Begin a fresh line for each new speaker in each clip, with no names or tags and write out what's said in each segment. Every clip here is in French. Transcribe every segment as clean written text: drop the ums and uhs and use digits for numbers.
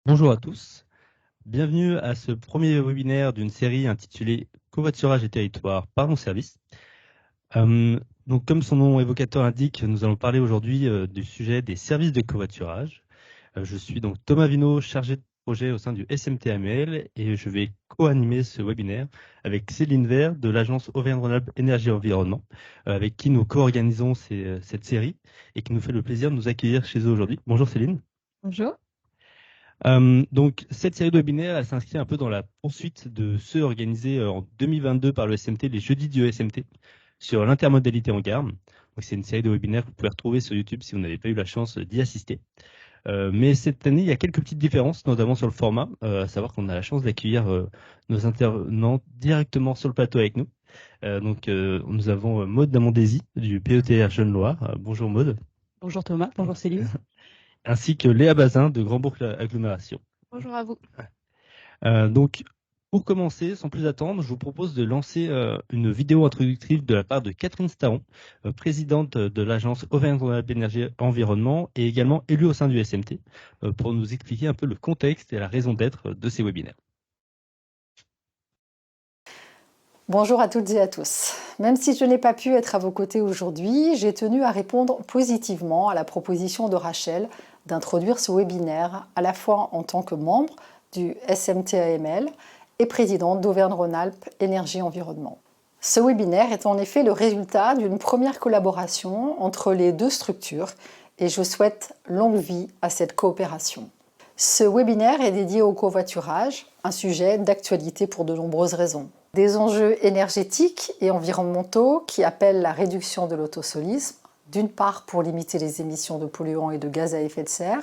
Bonjour à tous, bienvenue à ce premier webinaire d'une série intitulée Covoiturage et territoire par mon service. Donc, comme son nom évocateur l'indique, nous allons parler aujourd'hui du sujet des services de covoiturage. Je suis donc Thomas Vino, chargé de projet au sein du SMT-AML et je vais co-animer ce webinaire avec Céline Vert de l'agence Auvergne-Rhône-Alpes Énergie et Environnement, avec qui nous co-organisons cette série et qui nous fait le plaisir de nous accueillir chez eux aujourd'hui. Bonjour Céline.
Bonjour.
Donc, cette série de webinaires, elle s'inscrit un peu dans la poursuite de ceux organisés en 2022 par le SMT, les jeudis du SMT, sur l'intermodalité en gare. Donc, c'est une série de webinaires que vous pouvez retrouver sur YouTube si vous n'avez pas eu la chance d'y assister. Mais cette année, il y a quelques petites différences, notamment sur le format, à savoir qu'on a la chance d'accueillir nos intervenants directement sur le plateau avec nous. Nous avons Maude Damondési du PETR Jeune-Loire. Bonjour Maude.
Bonjour Thomas, bonjour Céline.
Ainsi que Léa Bazin de Grand Boucle Agglomération.
Bonjour à vous.
Donc, pour commencer, sans plus attendre, je vous propose de lancer une vidéo introductive de la part de Catherine Staron, présidente de l'agence Auvergne-Rhône-Alpes Énergie Environnement et également élue au sein du SMT, pour nous expliquer un peu le contexte et la raison d'être de ces webinaires.
Bonjour à toutes et à tous. Même si je n'ai pas pu être à vos côtés aujourd'hui, j'ai tenu à répondre positivement à la proposition de Rachel d'introduire ce webinaire à la fois en tant que membre du SMT-AML et présidente d'Auvergne-Rhône-Alpes Énergie Environnement. Ce webinaire est en effet le résultat d'une première collaboration entre les deux structures et je souhaite longue vie à cette coopération. Ce webinaire est dédié au covoiturage, un sujet d'actualité pour de nombreuses raisons. Des enjeux énergétiques et environnementaux qui appellent la réduction de l'autosolisme, d'une part pour limiter les émissions de polluants et de gaz à effet de serre,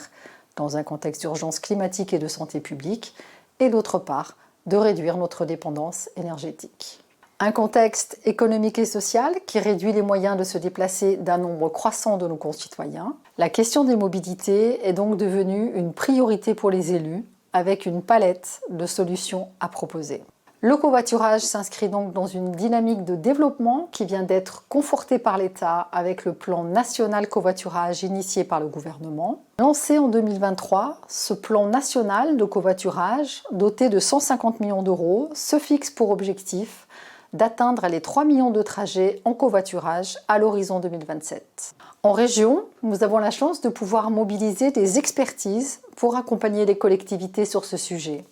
dans un contexte d'urgence climatique et de santé publique, et d'autre part de réduire notre dépendance énergétique. Un contexte économique et social qui réduit les moyens de se déplacer d'un nombre croissant de nos concitoyens. La question des mobilités est donc devenue une priorité pour les élus, avec une palette de solutions à proposer. Le covoiturage s'inscrit donc dans une dynamique de développement qui vient d'être confortée par l'État avec le plan national covoiturage initié par le gouvernement. Lancé en 2023, ce plan national de covoiturage, doté de 150 millions d'euros, se fixe pour objectif d'atteindre les 3 millions de trajets en covoiturage à l'horizon 2027. En région, nous avons la chance de pouvoir mobiliser des expertises pour accompagner les collectivités sur ce sujet.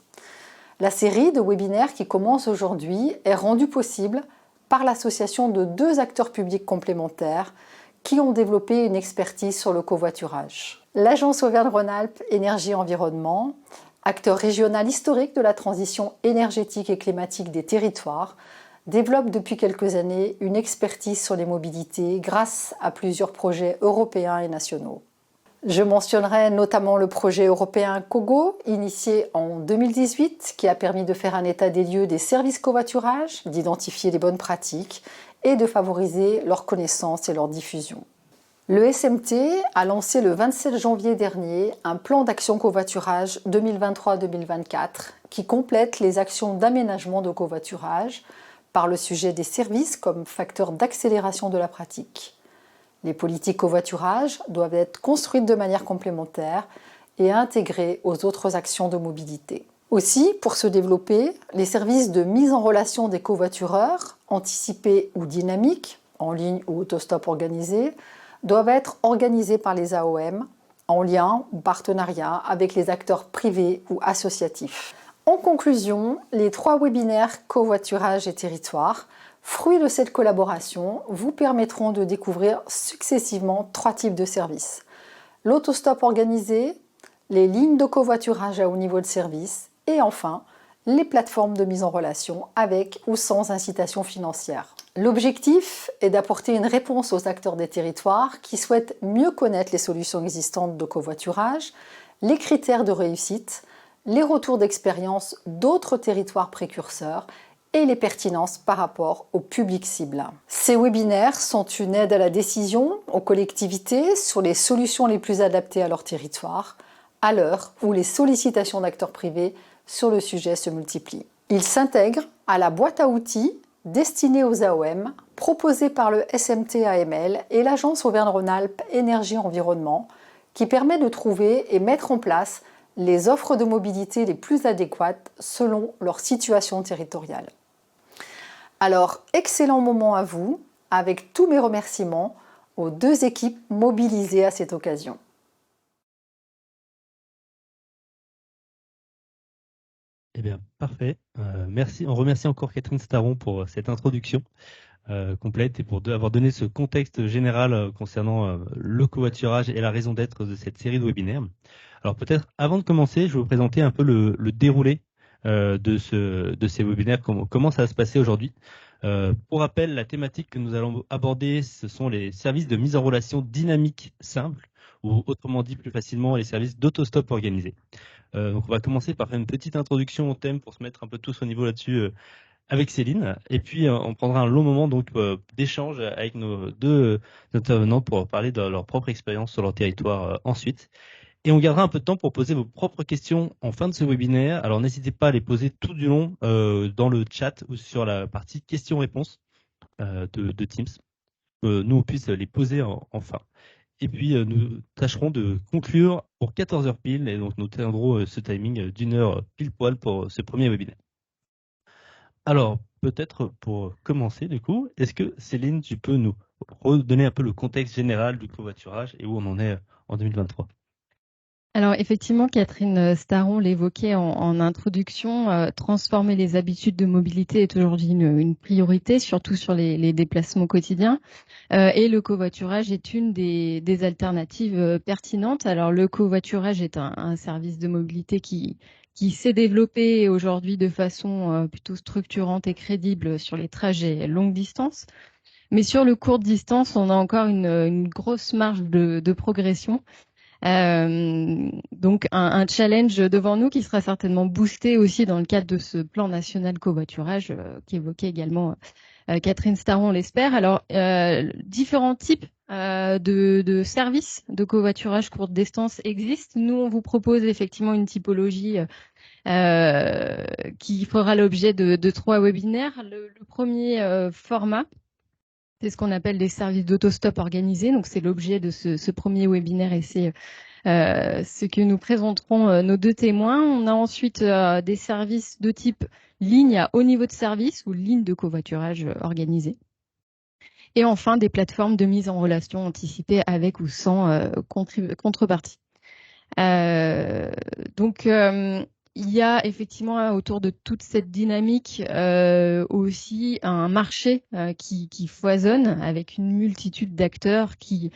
La série de webinaires qui commence aujourd'hui est rendue possible par l'association de deux acteurs publics complémentaires qui ont développé une expertise sur le covoiturage. L'agence Auvergne-Rhône-Alpes Énergie Environnement, acteur régional historique de la transition énergétique et climatique des territoires, développe depuis quelques années une expertise sur les mobilités grâce à plusieurs projets européens et nationaux. Je mentionnerai notamment le projet européen COGO, initié en 2018, qui a permis de faire un état des lieux des services covoiturage, d'identifier les bonnes pratiques et de favoriser leur connaissance et leur diffusion. Le SMT a lancé le 27 janvier dernier un plan d'action covoiturage 2023-2024 qui complète les actions d'aménagement de covoiturage par le sujet des services comme facteur d'accélération de la pratique. Les politiques covoiturage doivent être construites de manière complémentaire et intégrées aux autres actions de mobilité. Aussi, pour se développer, les services de mise en relation des covoitureurs, anticipés ou dynamiques, en ligne ou autostop organisé, doivent être organisés par les AOM, en lien ou partenariat avec les acteurs privés ou associatifs. En conclusion, les 3 webinaires Covoiturage et territoire, fruits de cette collaboration, vous permettront de découvrir successivement 3 types de services. L'autostop organisé, les lignes de covoiturage à haut niveau de service et enfin, les plateformes de mise en relation avec ou sans incitation financière. L'objectif est d'apporter une réponse aux acteurs des territoires qui souhaitent mieux connaître les solutions existantes de covoiturage, les critères de réussite, les retours d'expérience d'autres territoires précurseurs et les pertinences par rapport au public cible. Ces webinaires sont une aide à la décision aux collectivités sur les solutions les plus adaptées à leur territoire, à l'heure où les sollicitations d'acteurs privés sur le sujet se multiplient. Ils s'intègrent à la boîte à outils destinée aux AOM proposée par le SMT-AML et l'agence Auvergne-Rhône-Alpes Énergie Environnement qui permet de trouver et mettre en place les offres de mobilité les plus adéquates selon leur situation territoriale. Alors, excellent moment à vous, avec tous mes remerciements aux 2 équipes mobilisées à cette occasion.
Eh bien, parfait. Merci. On remercie encore Catherine Staron pour cette introduction complète et pour avoir donné ce contexte général concernant le covoiturage et la raison d'être de cette série de webinaires. Alors peut-être avant de commencer, je vais vous présenter un peu le déroulé de ces webinaires, comment ça va se passer aujourd'hui. Pour rappel, la thématique que nous allons aborder, ce sont les services de mise en relation dynamique simple, ou autrement dit plus facilement, les services d'autostop organisés. Donc on va commencer par faire une petite introduction au thème pour se mettre un peu tous au niveau là-dessus avec Céline. Et puis on prendra un long moment donc d'échange avec nos 2 intervenants pour parler de leur propre expérience sur leur territoire ensuite. Et on gardera un peu de temps pour poser vos propres questions en fin de ce webinaire. Alors n'hésitez pas à les poser tout du long dans le chat ou sur la partie questions-réponses de Teams. Nous, on puisse les poser en fin. Et puis, nous tâcherons de conclure pour 14h pile. Et donc, nous tiendrons ce timing d'1 heure pile poil pour ce premier webinaire. Alors, peut-être pour commencer, du coup, est-ce que Céline, tu peux nous redonner un peu le contexte général du covoiturage et où on en est en 2023 ?
Alors effectivement, Catherine Staron l'évoquait en introduction, transformer les habitudes de mobilité est aujourd'hui une priorité, surtout sur les déplacements quotidiens. Et le covoiturage est une des alternatives pertinentes. Alors le covoiturage est un service de mobilité qui s'est développé aujourd'hui de façon plutôt structurante et crédible sur les trajets longue distance. Mais sur le courte distance, on a encore une grosse marge de progression. Donc un challenge devant nous qui sera certainement boosté aussi dans le cadre de ce plan national covoiturage qu'évoquait également Catherine Staron, on l'espère. Alors différents types de services de covoiturage courte distance existent. Nous, on vous propose effectivement une typologie qui fera l'objet de 3 webinaires. Le premier format, c'est ce qu'on appelle des services d'autostop organisés. Donc, c'est l'objet de ce premier webinaire et c'est ce que nous présenterons nos 2 témoins. On a ensuite des services de type ligne à haut niveau de service ou ligne de covoiturage organisée. Et enfin, des plateformes de mise en relation anticipée avec ou sans contrepartie. Donc, il y a effectivement autour de toute cette dynamique aussi un marché qui foisonne avec une multitude d'acteurs qui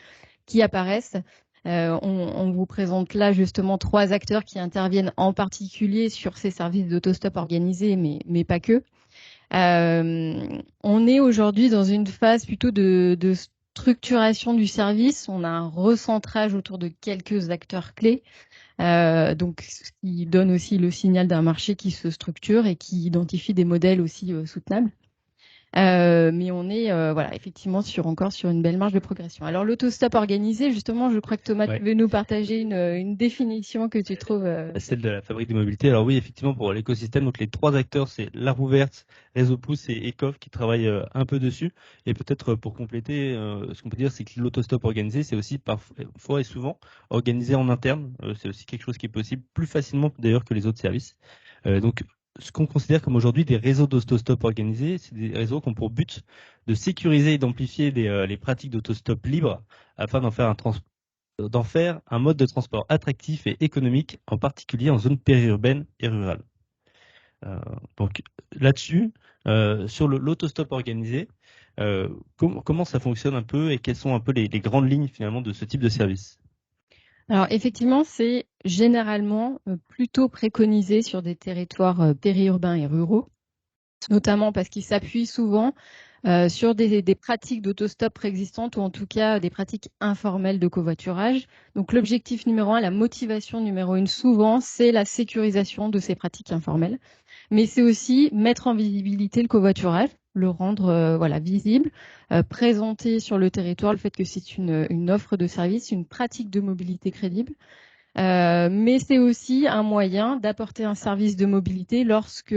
apparaissent. On vous présente là justement 3 acteurs qui interviennent en particulier sur ces services d'autostop organisés, mais pas que. On est aujourd'hui dans une phase plutôt de structuration du service. On a un recentrage autour de quelques acteurs clés. Donc, ce qui donne aussi le signal d'un marché qui se structure et qui identifie des modèles aussi soutenables. Mais on est voilà, effectivement encore sur une belle marge de progression. Alors l'autostop organisé, justement, je crois que Thomas, tu veux nous partager une définition que tu trouves
Celle de la Fabrique de mobilité. Alors oui, effectivement, pour l'écosystème, donc les 3 acteurs, c'est La Roue Verte, Réseau Pouce et ECOF qui travaillent un peu dessus. Et peut-être pour compléter, ce qu'on peut dire, c'est que l'autostop organisé, c'est aussi parfois et souvent organisé en interne. C'est aussi quelque chose qui est possible plus facilement d'ailleurs que les autres services. Donc ce qu'on considère comme aujourd'hui des réseaux d'autostop organisés, c'est des réseaux qui ont pour but de sécuriser et d'amplifier les pratiques d'autostop libres afin d'en faire un mode de transport attractif et économique, en particulier en zone périurbaine et rurale. Donc là-dessus, sur l'autostop organisé, comment ça fonctionne un peu et quelles sont un peu les grandes lignes finalement de ce type de service ?
Alors effectivement, c'est généralement plutôt préconisé sur des territoires périurbains et ruraux, notamment parce qu'ils s'appuient souvent sur des pratiques d'autostop préexistantes ou en tout cas des pratiques informelles de covoiturage. Donc l'objectif numéro 1, la motivation numéro 1 souvent, c'est la sécurisation de ces pratiques informelles. Mais c'est aussi mettre en visibilité le covoiturage, le rendre visible, présenter sur le territoire le fait que c'est une offre de service, une pratique de mobilité crédible. Mais c'est aussi un moyen d'apporter un service de mobilité lorsque,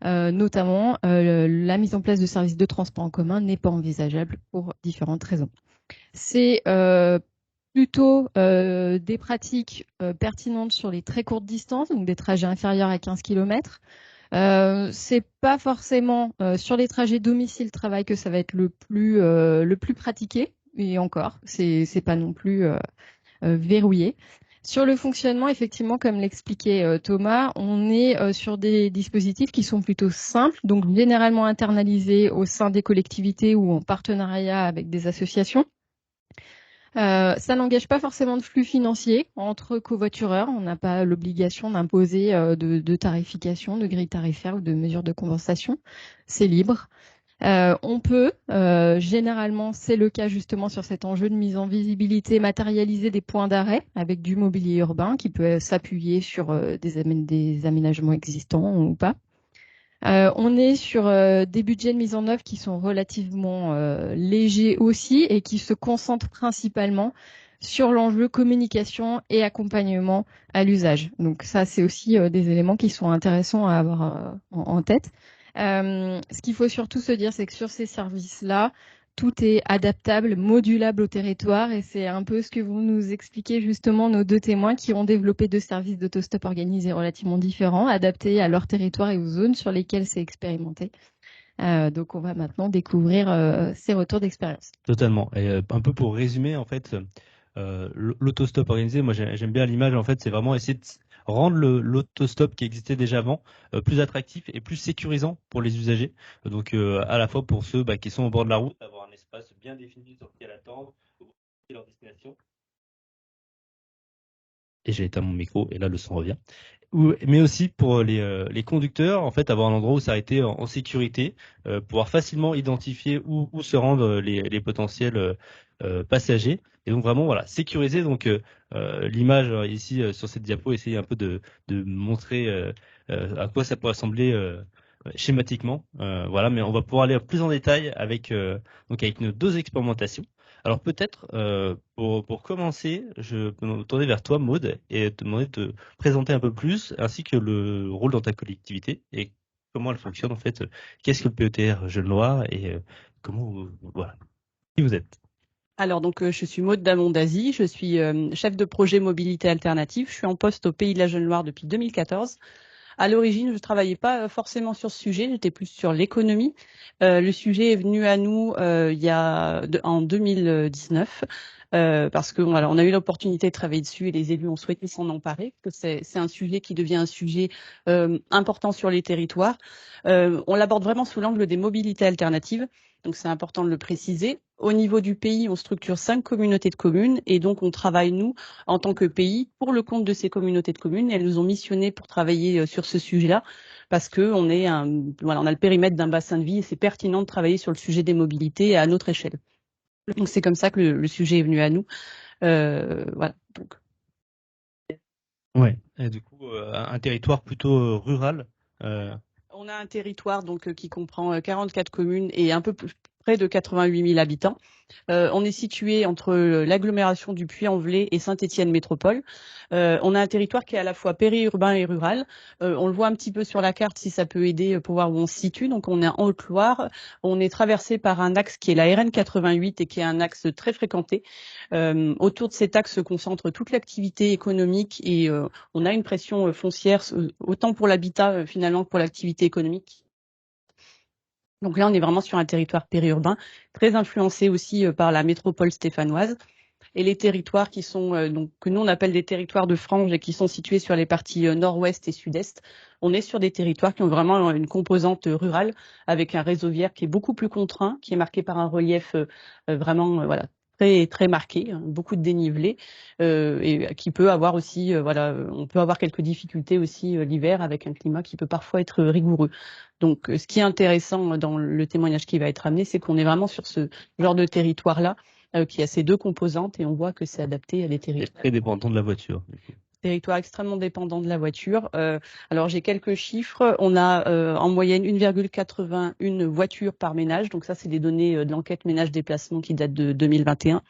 notamment, la mise en place de services de transport en commun n'est pas envisageable pour différentes raisons. C'est plutôt des pratiques pertinentes sur les très courtes distances, donc des trajets inférieurs à 15 km. C'est pas forcément sur les trajets domicile-travail que ça va être le plus pratiqué, et encore, c'est pas non plus verrouillé. Sur le fonctionnement, effectivement, comme l'expliquait Thomas, on est sur des dispositifs qui sont plutôt simples, donc généralement internalisés au sein des collectivités ou en partenariat avec des associations. Ça n'engage pas forcément de flux financier entre covoitureurs. On n'a pas l'obligation d'imposer de tarification, de grille tarifaire ou de mesures de compensation. C'est libre. On peut, généralement, c'est le cas justement sur cet enjeu de mise en visibilité, matérialiser des points d'arrêt avec du mobilier urbain qui peut s'appuyer sur des aménagements existants ou pas. On est sur des budgets de mise en œuvre qui sont relativement légers aussi et qui se concentrent principalement sur l'enjeu communication et accompagnement à l'usage. Donc ça, c'est aussi des éléments qui sont intéressants à avoir en tête. Ce qu'il faut surtout se dire, c'est que sur ces services-là, tout est adaptable, modulable au territoire, et c'est un peu ce que vous nous expliquez justement, nos deux témoins qui ont développé deux services d'autostop organisés relativement différents, adaptés à leur territoire et aux zones sur lesquelles c'est expérimenté. Donc on va maintenant découvrir ces retours d'expérience.
Totalement. Et un peu pour résumer, en fait, l'autostop organisé, moi j'aime bien l'image, en fait, c'est vraiment essayer de rendre l'autostop qui existait déjà avant plus attractif et plus sécurisant pour les usagers. Donc à la fois pour ceux qui sont au bord de la route, avoir un espace bien défini sur lequel attendre, leur destination. Et j'ai éteint mon micro et là le son revient. Mais aussi pour les conducteurs, en fait, avoir un endroit où s'arrêter en sécurité, pouvoir facilement identifier où se rendent les potentiels passagers. Et donc vraiment, voilà, sécuriser. Donc l'image ici sur cette diapo, essayer un peu de montrer à quoi ça peut ressembler schématiquement. Voilà, mais on va pouvoir aller plus en détail avec nos deux expérimentations. Alors peut-être, pour commencer, je peux me tourner vers toi, Maud, et te demander de te présenter un peu plus, ainsi que le rôle dans ta collectivité et comment elle fonctionne en fait. Qu'est-ce que le PETR Jeune-Loire et voilà, qui vous êtes?
Alors donc je suis Maud Damondazi, je suis chef de projet mobilité alternative. Je suis en poste au Pays de la Jeune-Loire depuis 2014. À l'origine, je travaillais pas forcément sur ce sujet, j'étais plus sur l'économie. Le sujet est venu à nous en 2019 parce que voilà, on a eu l'opportunité de travailler dessus et les élus ont souhaité s'en emparer. Que c'est un sujet qui devient un sujet important sur les territoires. On l'aborde vraiment sous l'angle des mobilités alternatives. Donc c'est important de le préciser. Au niveau du pays, on structure 5 communautés de communes et donc on travaille, nous, en tant que pays, pour le compte de ces communautés de communes. Et elles nous ont missionnés pour travailler sur ce sujet-là parce que on a le périmètre d'un bassin de vie et c'est pertinent de travailler sur le sujet des mobilités à notre échelle. Donc c'est comme ça que le sujet est venu à nous. Voilà. Donc.
Ouais. Et du coup, un territoire plutôt rural.
On a un territoire donc qui comprend 44 communes et un peu près de 88 000 habitants. On est situé entre l'agglomération du Puy-en-Velay et Saint-Étienne Métropole. On a un territoire qui est à la fois périurbain et rural. On le voit un petit peu sur la carte si ça peut aider pour voir où on se situe. Donc on est en Haute-Loire. On est traversé par un axe qui est la RN 88 et qui est un axe très fréquenté. Autour de cet axe se concentre toute l'activité économique et on a une pression foncière autant pour l'habitat finalement que pour l'activité économique. Donc là, on est vraiment sur un territoire périurbain, très influencé aussi par la métropole stéphanoise. Et les territoires qui sont que nous on appelle des territoires de frange et qui sont situés sur les parties nord-ouest et sud-est, on est sur des territoires qui ont vraiment une composante rurale avec un réseau viaire qui est beaucoup plus contraint, qui est marqué par un relief vraiment très très marqué, hein, beaucoup de dénivelé et qui peut avoir aussi on peut avoir quelques difficultés aussi l'hiver avec un climat qui peut parfois être rigoureux. Donc ce qui est intéressant dans le témoignage qui va être amené, c'est qu'on est vraiment sur ce genre de territoire-là qui a ces deux composantes et on voit que c'est adapté à des territoires.
Très dépendant de la voiture.
Territoire extrêmement dépendant de la voiture. Alors j'ai quelques chiffres. On a en moyenne 1,81 voitures par ménage. Donc ça, c'est des données de l'enquête ménage déplacement qui date de 2021.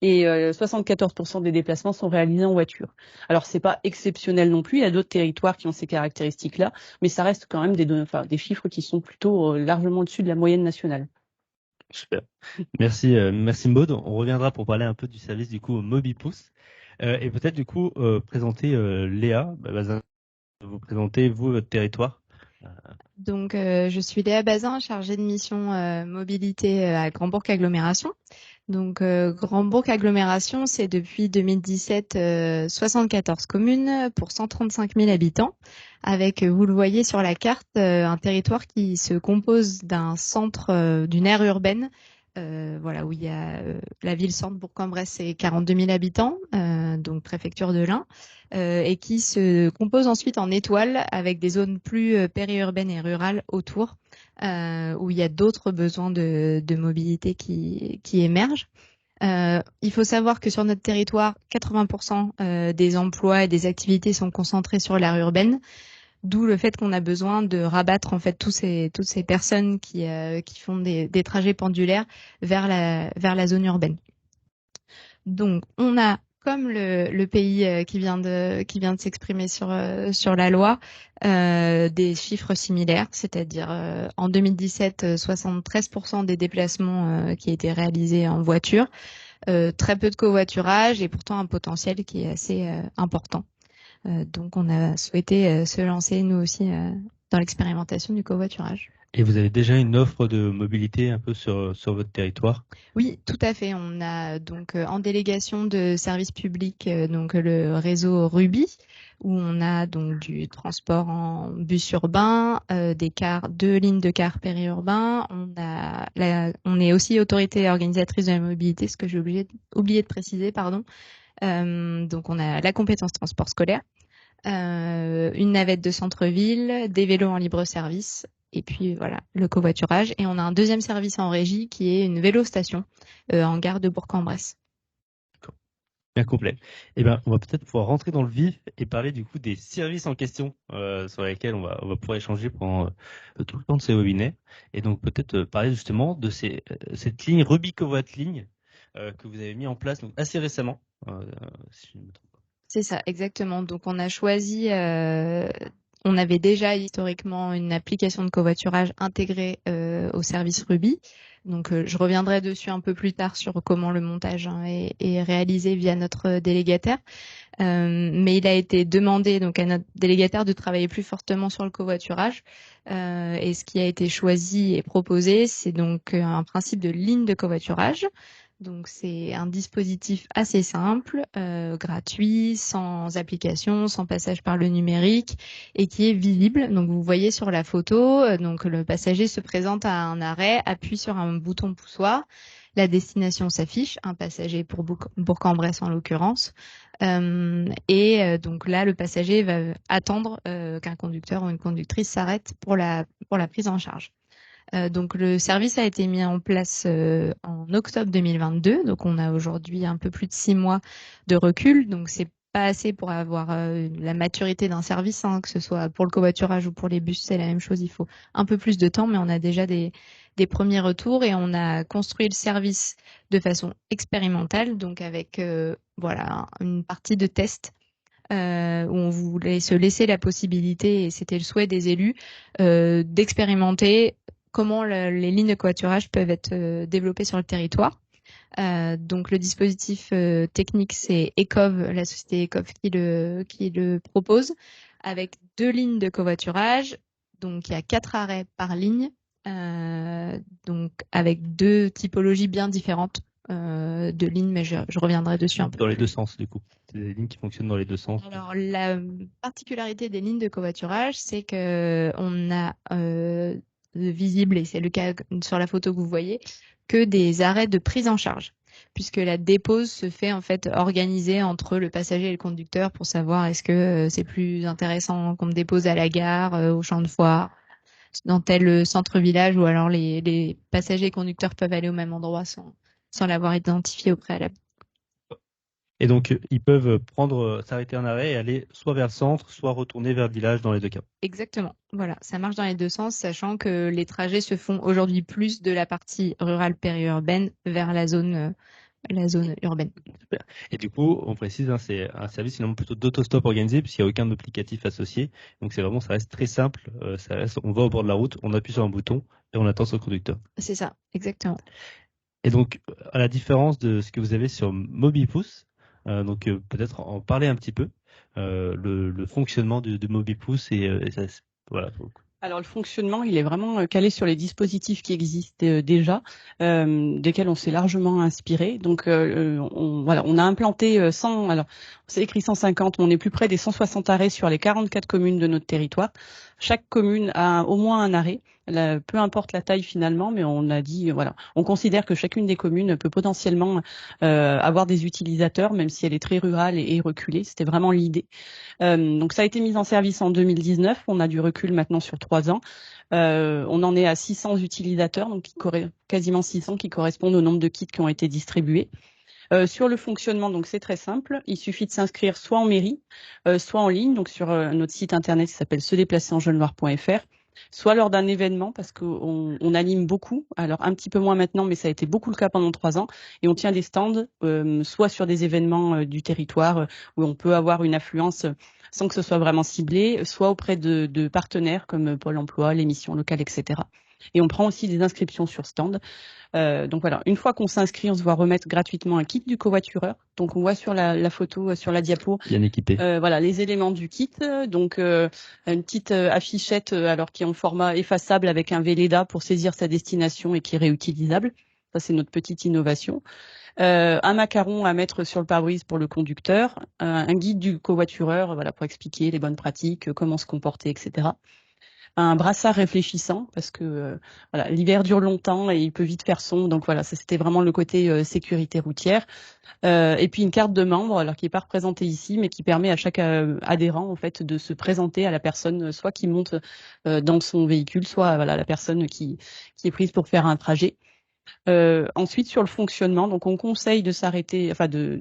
Et 74% des déplacements sont réalisés en voiture. Alors c'est pas exceptionnel non plus. Il y a d'autres territoires qui ont ces caractéristiques-là, mais ça reste quand même des chiffres qui sont plutôt largement au-dessus de la moyenne nationale.
Super. Merci Maud. On reviendra pour parler un peu du service du coup Mobipousse. Et peut-être du coup présenter Léa. Vous présentez vous votre territoire.
Donc, je suis Léa Bazin, chargée de mission mobilité à Grand-Bourg Agglomération. Donc, Grand-Bourg Agglomération, c'est depuis 2017 74 communes pour 135 000 habitants, avec, vous le voyez sur la carte, un territoire qui se compose d'un centre, d'une aire urbaine, voilà, où il y a la ville-centre Bourg-en-Bresse, c'est 42 000 habitants, donc préfecture de l'Ain, et qui se compose ensuite en étoile avec des zones plus périurbaines et rurales autour, où il y a d'autres besoins de mobilité qui émergent. Il faut savoir que sur notre territoire, 80% des emplois et des activités sont concentrés sur l'aire urbaine, d'où le fait qu'on a besoin de rabattre en fait toutes ces personnes qui font des trajets pendulaires vers la zone urbaine. Donc, on a, comme le pays qui vient de s'exprimer sur la loi, des chiffres similaires, c'est-à-dire en 2017, 73% des déplacements qui étaient réalisés en voiture, très peu de covoiturage et pourtant un potentiel qui est assez important. Donc, on a souhaité se lancer, nous aussi, dans l'expérimentation du covoiturage.
Et vous avez déjà une offre de mobilité un peu sur votre territoire?
Oui, tout à fait. On a donc en délégation de services publics donc le réseau Ruby, où on a donc du transport en bus urbain, deux lignes de cars périurbains. On est aussi autorité organisatrice de la mobilité, ce que j'ai oublié de préciser, pardon. Donc on a la compétence transport scolaire, une navette de centre-ville, des vélos en libre service. Et puis voilà, le covoiturage. Et on a un deuxième service en régie qui est une vélostation en gare de Bourg-en-Bresse.
Bien complet. Eh ben, on va peut-être pouvoir rentrer dans le vif et parler du coup des services en question sur lesquels on va pouvoir échanger pendant tout le temps de ces webinaires. Et donc peut-être parler justement de cette ligne Ruby-Covoit ligne que vous avez mis en place donc assez récemment, si je ne me trompe pas.
C'est ça, exactement. Donc on a choisi, on avait déjà historiquement une application de covoiturage intégrée au service Ruby. Donc je reviendrai dessus un peu plus tard sur comment le montage est réalisé via notre délégataire. Mais il a été demandé donc à notre délégataire de travailler plus fortement sur le covoiturage. Et ce qui a été choisi et proposé, c'est donc un principe de ligne de covoiturage. Donc c'est un dispositif assez simple, gratuit, sans application, sans passage par le numérique et qui est visible. Donc vous voyez sur la photo, donc le passager se présente à un arrêt, appuie sur un bouton poussoir, la destination s'affiche, un passager pour Bourg-en-Bresse en l'occurrence. Donc là, le passager va attendre qu'un conducteur ou une conductrice s'arrête pour la prise en charge. Donc le service a été mis en place en octobre 2022. Donc on a aujourd'hui un peu plus de 6 mois de recul. Donc c'est pas assez pour avoir la maturité d'un service, hein, que ce soit pour le covoiturage ou pour les bus, c'est la même chose. Il faut un peu plus de temps, mais on a déjà des premiers retours et on a construit le service de façon expérimentale, donc avec voilà une partie de test. Où on voulait se laisser la possibilité, et c'était le souhait des élus, d'expérimenter comment les lignes de covoiturage peuvent être développées sur le territoire. Donc le dispositif technique, c'est Ecov, la société Ecov qui le propose, avec 2 lignes de covoiturage. Donc il y a 4 arrêts par ligne, donc avec 2 typologies bien différentes de lignes, mais je reviendrai dessus un peu.
Dans les deux sens, du coup. C'est des lignes qui fonctionnent dans les deux sens.
Alors, la particularité des lignes de covoiturage, c'est que on a visible, et c'est le cas sur la photo que vous voyez, que des arrêts de prise en charge, puisque la dépose se fait en fait organisée entre le passager et le conducteur pour savoir est-ce que c'est plus intéressant qu'on me dépose à la gare, au champ de foire, dans tel centre-village, ou alors les passagers et conducteurs peuvent aller au même endroit sans l'avoir identifié au préalable.
Et donc, ils peuvent s'arrêter en arrêt et aller soit vers le centre, soit retourner vers le village dans les deux cas.
Exactement. Voilà, ça marche dans les deux sens, sachant que les trajets se font aujourd'hui plus de la partie rurale périurbaine vers la zone la zone urbaine.
Super. Et du coup, on précise, hein, c'est un service finalement plutôt d'autostop organisé puisqu'il n'y a aucun applicatif associé. Donc c'est vraiment, ça reste très simple. On va au bord de la route, on appuie sur un bouton et on attend son conducteur.
C'est ça, exactement.
Et donc, à la différence de ce que vous avez sur MobiPouce, peut-être en parler un petit peu, le fonctionnement de MobiPouce et ça, voilà.
Alors le fonctionnement, il est vraiment calé sur les dispositifs qui existent déjà, desquels on s'est largement inspiré. Donc on a implanté 100, alors c'est écrit 150, mais on est plus près des 160 arrêts sur les 44 communes de notre territoire. Chaque commune a au moins un arrêt, peu importe la taille finalement, mais on a dit on considère que chacune des communes peut potentiellement avoir des utilisateurs, même si elle est très rurale et reculée. C'était vraiment l'idée. Donc ça a été mis en service en 2019. On a du recul maintenant sur 3 ans. On en est à 600 utilisateurs, donc quasiment 600 qui correspondent au nombre de kits qui ont été distribués. Sur le fonctionnement, donc c'est très simple. Il suffit de s'inscrire soit en mairie, soit en ligne, donc sur notre site internet qui s'appelle sedéplacerenjeunesloir.fr, soit lors d'un événement parce qu'on anime beaucoup. Alors un petit peu moins maintenant, mais ça a été beaucoup le cas pendant 3 ans. Et on tient des stands, soit sur des événements du territoire où on peut avoir une affluence sans que ce soit vraiment ciblé, soit auprès de partenaires comme Pôle emploi, les missions locales, etc. Et on prend aussi des inscriptions sur stand. Donc voilà, une fois qu'on s'inscrit, on se voit remettre gratuitement un kit du covoitureur. Donc on voit sur la photo, sur la diapo,
bien équipé.
voilà les éléments du kit. Donc une petite affichette, alors qui est en format effaçable avec un Velleda pour saisir sa destination et qui est réutilisable. Ça c'est notre petite innovation. Un macaron à mettre sur le pare-brise pour le conducteur, un guide du covoitureur, voilà pour expliquer les bonnes pratiques, comment se comporter, etc. Un brassard réfléchissant parce que voilà, l'hiver dure longtemps et il peut vite faire sombre, donc voilà, ça c'était vraiment le côté sécurité routière. Et puis une carte de membre, alors qui n'est pas représentée ici, mais qui permet à chaque adhérent en fait de se présenter à la personne, soit qui monte dans son véhicule, soit voilà la personne qui est prise pour faire un trajet. Ensuite, sur le fonctionnement, donc on conseille de s'arrêter, enfin de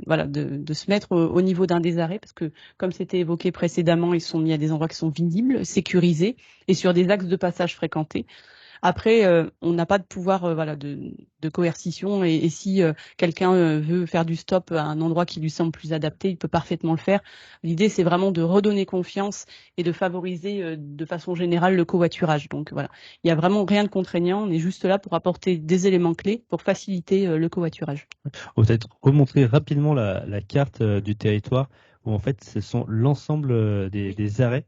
se mettre au niveau d'un des arrêts parce que, comme c'était évoqué précédemment, ils sont mis à des endroits qui sont visibles, sécurisés et sur des axes de passage fréquentés. Après, on n'a pas de pouvoir de coercition et si quelqu'un veut faire du stop à un endroit qui lui semble plus adapté, il peut parfaitement le faire. L'idée, c'est vraiment de redonner confiance et de favoriser de façon générale le covoiturage. Donc voilà, il n'y a vraiment rien de contraignant, on est juste là pour apporter des éléments clés pour faciliter le covoiturage.
On va peut-être remontrer rapidement la carte du territoire où en fait ce sont l'ensemble des arrêts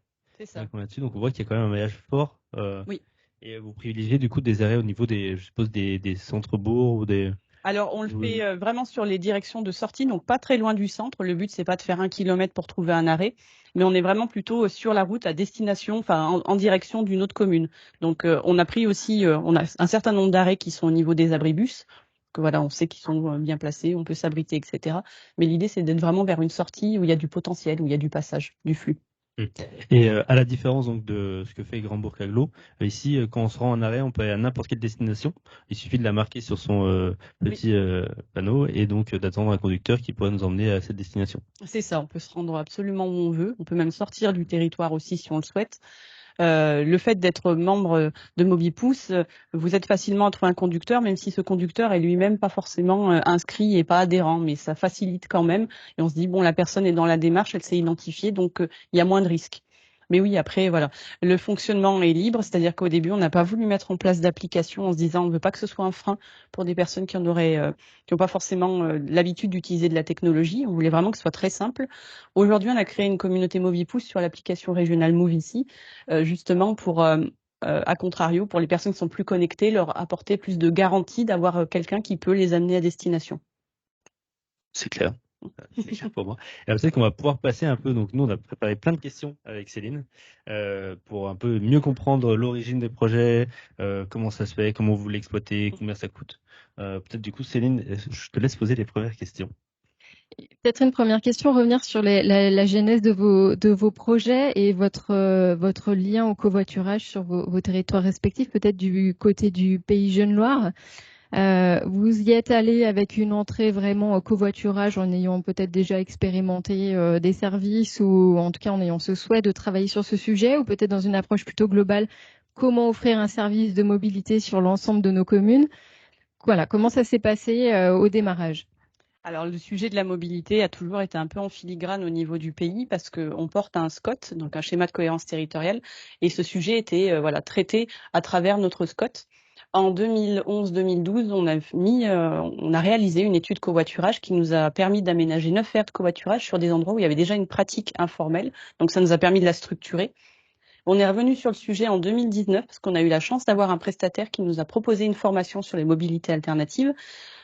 qu'on a dessus. Donc on voit qu'il y a quand même un maillage fort.
Oui.
Et vous privilégiez du coup des arrêts au niveau je suppose des centres-bourgs ou des.
Alors, on le fait vraiment sur les directions de sortie, donc pas très loin du centre. Le but, c'est pas de faire 1 kilomètre pour trouver un arrêt, mais on est vraiment plutôt sur la route à destination, enfin en direction d'une autre commune. Donc, on a pris aussi, on a un certain nombre d'arrêts qui sont au niveau des abribus. Que voilà, on sait qu'ils sont bien placés, on peut s'abriter, etc. Mais l'idée, c'est d'être vraiment vers une sortie où il y a du potentiel, où il y a du passage, du flux.
Et à la différence donc de ce que fait Grand Bourg Aglo, ici quand on se rend en arrêt, on peut aller à n'importe quelle destination. Il suffit de la marquer sur son petit panneau et donc d'attendre un conducteur qui pourrait nous emmener à cette destination.
C'est ça, on peut se rendre absolument où on veut. On peut même sortir du territoire aussi si on le souhaite. Le fait d'être membre de MobiPouce, vous êtes facilement à trouver un conducteur, même si ce conducteur est lui-même pas forcément inscrit et pas adhérent, mais ça facilite quand même. Et on se dit, bon, la personne est dans la démarche, elle s'est identifiée, donc il y a moins de risques. Mais oui, après, voilà, le fonctionnement est libre, c'est-à-dire qu'au début, on n'a pas voulu mettre en place d'application en se disant, on ne veut pas que ce soit un frein pour des personnes qui n'ont pas forcément l'habitude d'utiliser de la technologie. On voulait vraiment que ce soit très simple. Aujourd'hui, on a créé une communauté MobiPouce sur l'application régionale Move ici, justement pour, à contrario, pour les personnes qui sont plus connectées, leur apporter plus de garantie d'avoir quelqu'un qui peut les amener à destination.
C'est clair. C'est clair pour moi. Et peut-être qu'on va pouvoir passer un peu. Donc nous, on a préparé plein de questions avec Céline pour un peu mieux comprendre l'origine des projets, comment ça se fait, comment vous l'exploitez, combien ça coûte. Peut-être du coup, Céline, je te laisse poser les premières questions.
Peut-être une première question, revenir sur la genèse de vos projets et votre lien au covoiturage sur vos territoires respectifs, peut-être du côté du Pays Jeune-Loire. Vous y êtes allé avec une entrée vraiment au covoiturage en ayant peut-être déjà expérimenté des services ou en tout cas en ayant ce souhait de travailler sur ce sujet ou peut-être dans une approche plutôt globale, comment offrir un service de mobilité sur l'ensemble de nos communes. Voilà, comment ça s'est passé au démarrage?
Alors, le sujet de la mobilité a toujours été un peu en filigrane au niveau du pays parce qu'on porte un SCOT, donc un schéma de cohérence territoriale, et ce sujet était traité à travers notre SCOT. En 2011-2012, on a réalisé une étude covoiturage qui nous a permis d'aménager 9 aires de covoiturage sur des endroits où il y avait déjà une pratique informelle. Donc, ça nous a permis de la structurer. On est revenu sur le sujet en 2019 parce qu'on a eu la chance d'avoir un prestataire qui nous a proposé une formation sur les mobilités alternatives.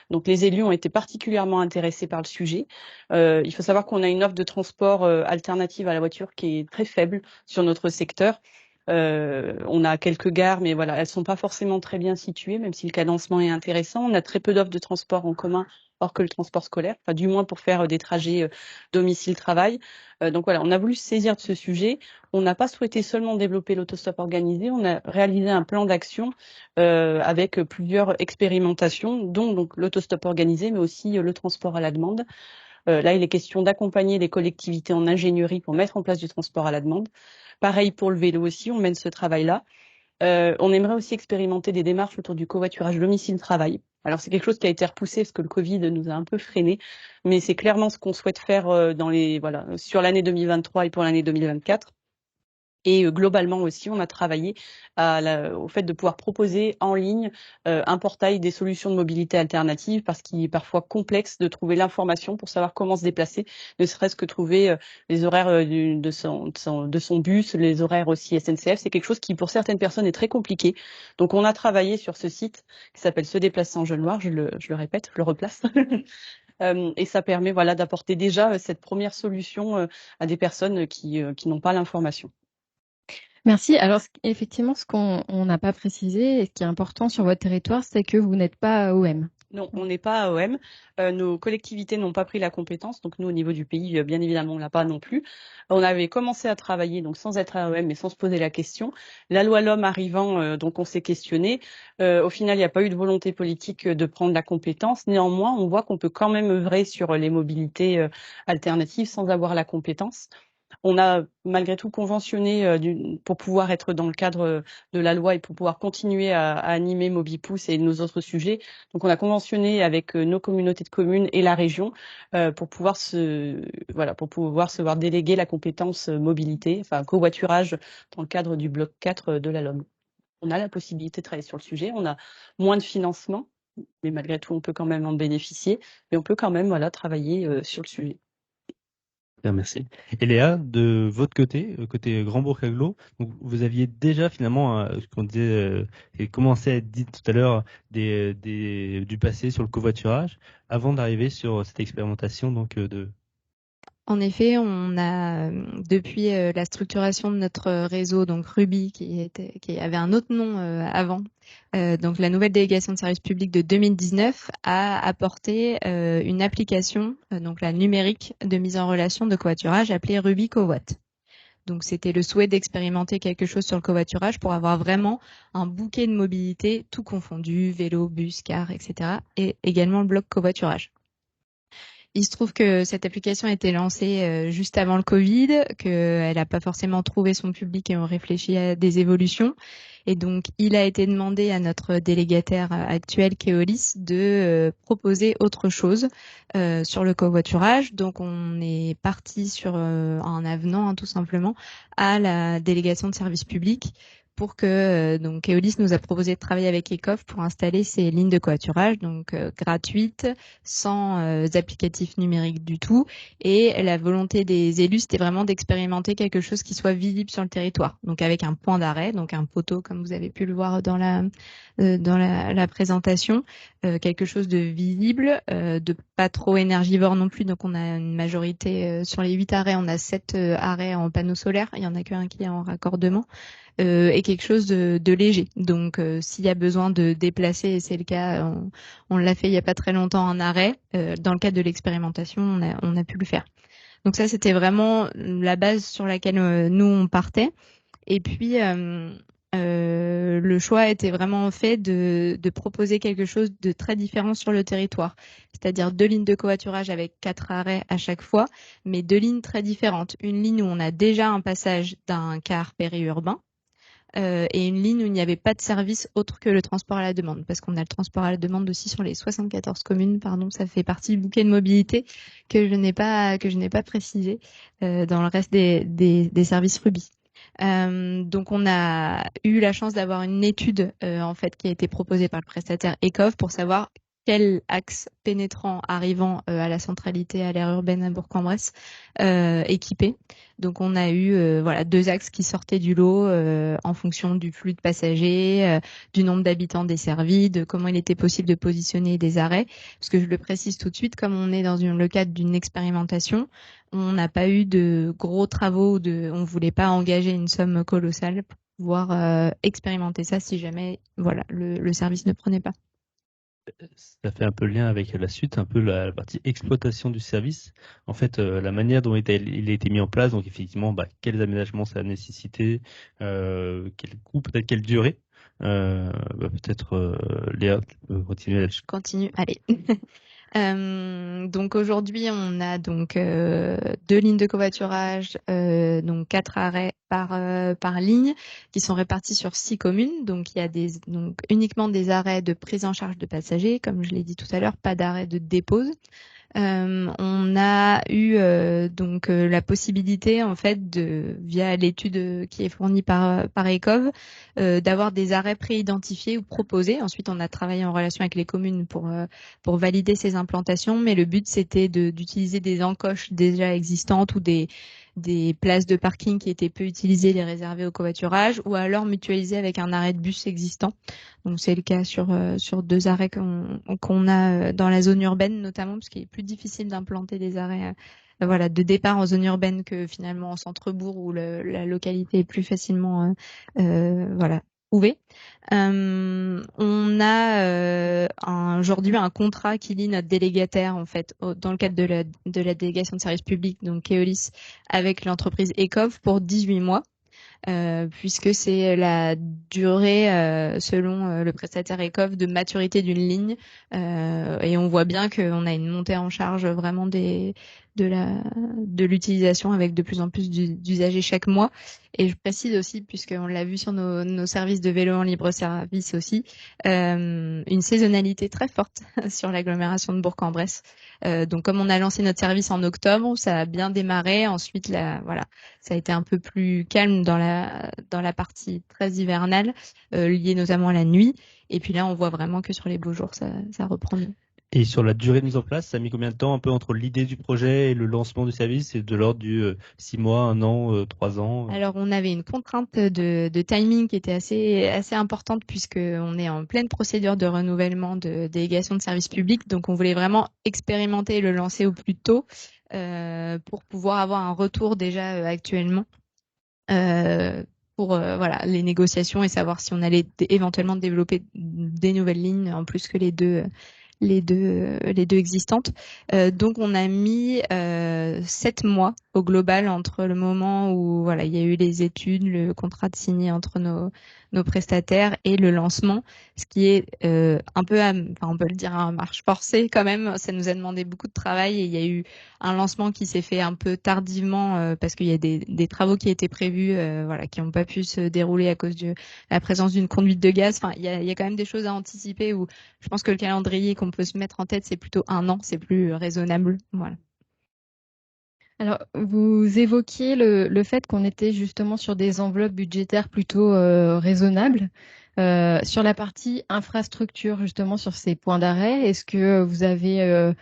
Donc les élus ont été particulièrement intéressés par le sujet. Il faut savoir qu'on a une offre de transport alternative à la voiture qui est très faible sur notre secteur. On a quelques gares, mais voilà, elles sont pas forcément très bien situées, même si le cadencement est intéressant. On a très peu d'offres de transport en commun, hors que le transport scolaire, enfin du moins pour faire des trajets domicile-travail. Donc voilà, on a voulu se saisir de ce sujet. On n'a pas souhaité seulement développer l'autostop organisé, on a réalisé un plan d'action avec plusieurs expérimentations, dont donc l'autostop organisé, mais aussi le transport à la demande. Là, il est question d'accompagner les collectivités en ingénierie pour mettre en place du transport à la demande. Pareil pour le vélo aussi, on mène ce travail-là. On aimerait aussi expérimenter des démarches autour du covoiturage domicile-travail. Alors, c'est quelque chose qui a été repoussé parce que le Covid nous a un peu freinés, mais c'est clairement ce qu'on souhaite faire sur l'année 2023 et pour l'année 2024. Et globalement aussi, on a travaillé au fait de pouvoir proposer en ligne un portail des solutions de mobilité alternative parce qu'il est parfois complexe de trouver l'information pour savoir comment se déplacer, ne serait-ce que trouver les horaires de son bus, les horaires aussi SNCF. C'est quelque chose qui, pour certaines personnes, est très compliqué. Donc, on a travaillé sur ce site qui s'appelle Se déplacer en Jeune-Loire. Je le répète, je le replace. Et ça permet d'apporter déjà cette première solution à des personnes qui n'ont pas l'information.
Merci. Alors, effectivement, ce qu'on n'a pas précisé et ce qui est important sur votre territoire, c'est que vous n'êtes pas AOM.
Non, on n'est pas AOM. Nos collectivités n'ont pas pris la compétence. Donc, nous, au niveau du pays, bien évidemment, on l'a pas non plus. On avait commencé à travailler, donc sans être AOM, mais sans se poser la question. La loi LOM arrivant, donc on s'est questionné. Au final, il n'y a pas eu de volonté politique de prendre la compétence. Néanmoins, on voit qu'on peut quand même œuvrer sur les mobilités alternatives sans avoir la compétence. On a malgré tout conventionné pour pouvoir être dans le cadre de la loi et pour pouvoir continuer à animer Mobipousse et nos autres sujets. Donc on a conventionné avec nos communautés de communes et la région pour pouvoir se voir déléguer la compétence mobilité, enfin covoiturage dans le cadre du bloc 4 de la LOM. On a la possibilité de travailler sur le sujet, on a moins de financement, mais malgré tout on peut quand même en bénéficier et on peut quand même travailler sur le sujet.
Bien, merci. Et Léa, de votre côté, côté Grand Bourg Aglo, vous aviez déjà finalement, ce qu'on disait, et commencé à être dit tout à l'heure, du passé sur le covoiturage, avant d'arriver sur cette expérimentation de.
En effet, on a depuis la structuration de notre réseau, donc Ruby, qui avait un autre nom avant, donc la nouvelle délégation de service public de 2019 a apporté une application, donc la numérique de mise en relation de covoiturage appelée Ruby Covoit. Donc c'était le souhait d'expérimenter quelque chose sur le covoiturage pour avoir vraiment un bouquet de mobilité tout confondu, vélo, bus, car, etc. et également le bloc covoiturage. Il se trouve que cette application a été lancée juste avant le Covid, qu'elle n'a pas forcément trouvé son public et on réfléchit à des évolutions. Et donc, il a été demandé à notre délégataire actuel, Keolis, de proposer autre chose sur le covoiturage. Donc, on est parti sur un avenant, tout simplement, à la délégation de service public pour que donc Keolis nous a proposé de travailler avec ECOF pour installer ces lignes de covoiturage, donc gratuites, sans applicatif numérique du tout. Et la volonté des élus, c'était vraiment d'expérimenter quelque chose qui soit visible sur le territoire, donc avec un point d'arrêt, donc un poteau comme vous avez pu le voir dans la présentation, quelque chose de visible, de pas trop énergivore non plus. Donc on a une majorité sur les 8 arrêts, on a 7 arrêts en panneaux solaires, il y en a qu'un qui est en raccordement. Et quelque chose de léger. Donc, s'il y a besoin de déplacer, et c'est le cas, on l'a fait il y a pas très longtemps en arrêt, dans le cadre de l'expérimentation, on a pu le faire. Donc ça, c'était vraiment la base sur laquelle nous, on partait. Et puis, le choix était vraiment fait de proposer quelque chose de très différent sur le territoire. C'est-à-dire 2 lignes de covoiturage avec 4 arrêts à chaque fois, mais 2 lignes très différentes. Une ligne où on a déjà un passage d'un car périurbain, et une ligne où il n'y avait pas de service autre que le transport à la demande, parce qu'on a le transport à la demande aussi sur les 74 communes, pardon, ça fait partie du bouquet de mobilité que je n'ai pas précisé dans le reste des services Ruby. Donc on a eu la chance d'avoir une étude en fait qui a été proposée par le prestataire ECOV pour savoir quel axe pénétrant arrivant à la centralité, à l'aire urbaine à Bourg-en-Bresse équipé. Donc on a eu 2 axes qui sortaient du lot en fonction du flux de passagers, du nombre d'habitants desservis, de comment il était possible de positionner des arrêts. Parce que je le précise tout de suite, comme on est dans le cadre d'une expérimentation, on n'a pas eu de gros travaux, on voulait pas engager une somme colossale pour pouvoir expérimenter ça si jamais le service ne prenait pas.
Ça fait un peu le lien avec la suite, un peu la partie exploitation du service. En fait, la manière dont il a été mis en place, donc effectivement, quels aménagements ça a nécessité, quel coût, peut-être quelle durée. Peut-être Léa, tu peux continuer là-dessus.
Je continue, allez. Donc aujourd'hui, on a 2 lignes de covoiturage, donc 4 arrêts par ligne, qui sont répartis sur 6 communes. Donc il y a uniquement des arrêts de prise en charge de passagers, comme je l'ai dit tout à l'heure, pas d'arrêt de dépose. On a eu la possibilité en fait via l'étude qui est fournie par ECOV d'avoir des arrêts préidentifiés ou proposés. Ensuite, on a travaillé en relation avec les communes pour valider ces implantations, mais le but c'était d'utiliser des encoches déjà existantes ou des places de parking qui étaient peu utilisées, les réserver au covoiturage, ou alors mutualiser avec un arrêt de bus existant. Donc c'est le cas sur 2 arrêts qu'on a dans la zone urbaine notamment, parce qu'il est plus difficile d'implanter des arrêts de départ en zone urbaine que finalement en centre-bourg où la localité est plus facilement trouvée. On a aujourd'hui un contrat qui lie notre délégataire en fait dans le cadre de la délégation de services publics, donc Keolis, avec l'entreprise ECOV pour 18 mois. Puisque c'est la durée selon le prestataire ECOV de maturité d'une ligne, et on voit bien qu'on a une montée en charge vraiment de l'utilisation avec de plus en plus d'usagers chaque mois. Et je précise aussi, puisqu'on l'a vu sur nos services de vélo en libre service aussi, une saisonnalité très forte sur l'agglomération de Bourg-en-Bresse. Donc comme on a lancé notre service en octobre, ça a bien démarré. Ensuite, ça a été un peu plus calme dans la partie très hivernale, liée notamment à la nuit. Et puis là, on voit vraiment que sur les beaux jours, ça reprend mieux.
Et sur la durée de mise en place, ça a mis combien de temps un peu entre l'idée du projet et le lancement du service? C'est de l'ordre du 6 mois, 1 an, 3 ans?
Alors, on avait une contrainte de timing qui était assez importante puisqu'on est en pleine procédure de renouvellement de délégation de services publics. Donc, on voulait vraiment expérimenter et le lancer au plus tôt pour pouvoir avoir un retour déjà actuellement. Pour les négociations et savoir si on allait éventuellement développer des nouvelles lignes en plus que les deux existantes. Donc on a mis 7 mois au global entre le moment où il y a eu les études, le contrat de signé entre nos prestataires et le lancement, ce qui est un peu, on peut le dire, à marche forcée quand même. Ça nous a demandé beaucoup de travail et il y a eu un lancement qui s'est fait un peu tardivement parce qu'il y a des travaux qui étaient prévus, qui n'ont pas pu se dérouler à cause de la présence d'une conduite de gaz. Enfin, il y a quand même des choses à anticiper où je pense que le calendrier qu'on peut se mettre en tête, c'est plutôt 1 an, c'est plus raisonnable. Voilà.
Alors, vous évoquiez le fait qu'on était justement sur des enveloppes budgétaires plutôt raisonnables. Sur la partie infrastructure, justement, sur ces points d'arrêt, est-ce que vous avez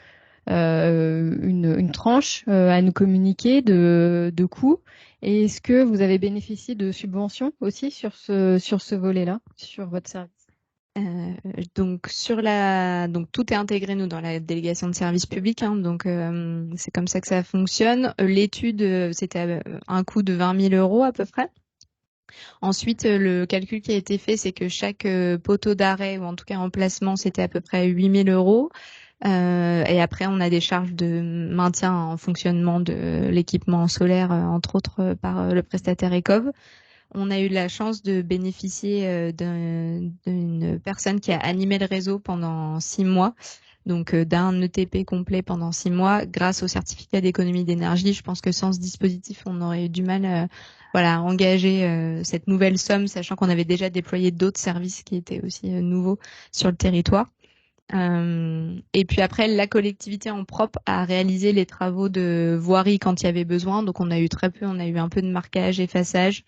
une tranche à nous communiquer de coûts? Et est-ce que vous avez bénéficié de subventions aussi sur ce volet-là, sur votre service?
Donc tout est intégré nous dans la délégation de services publics, donc c'est comme ça que ça fonctionne. L'étude c'était un coût de 20 000 € à peu près. Ensuite le calcul qui a été fait, c'est que chaque poteau d'arrêt ou en tout cas emplacement, c'était à peu près 8 000 €. Et après on a des charges de maintien en fonctionnement de l'équipement solaire entre autres par le prestataire ECOV. On a eu la chance de bénéficier d'une personne qui a animé le réseau pendant 6 mois, donc d'un ETP complet pendant 6 mois, grâce au certificat d'économie d'énergie. Je pense que sans ce dispositif, on aurait eu du mal à engager cette nouvelle somme, sachant qu'on avait déjà déployé d'autres services qui étaient aussi nouveaux sur le territoire. Et puis après, la collectivité en propre a réalisé les travaux de voirie quand il y avait besoin. Donc on a eu très peu, on a eu un peu de marquage, effaçage,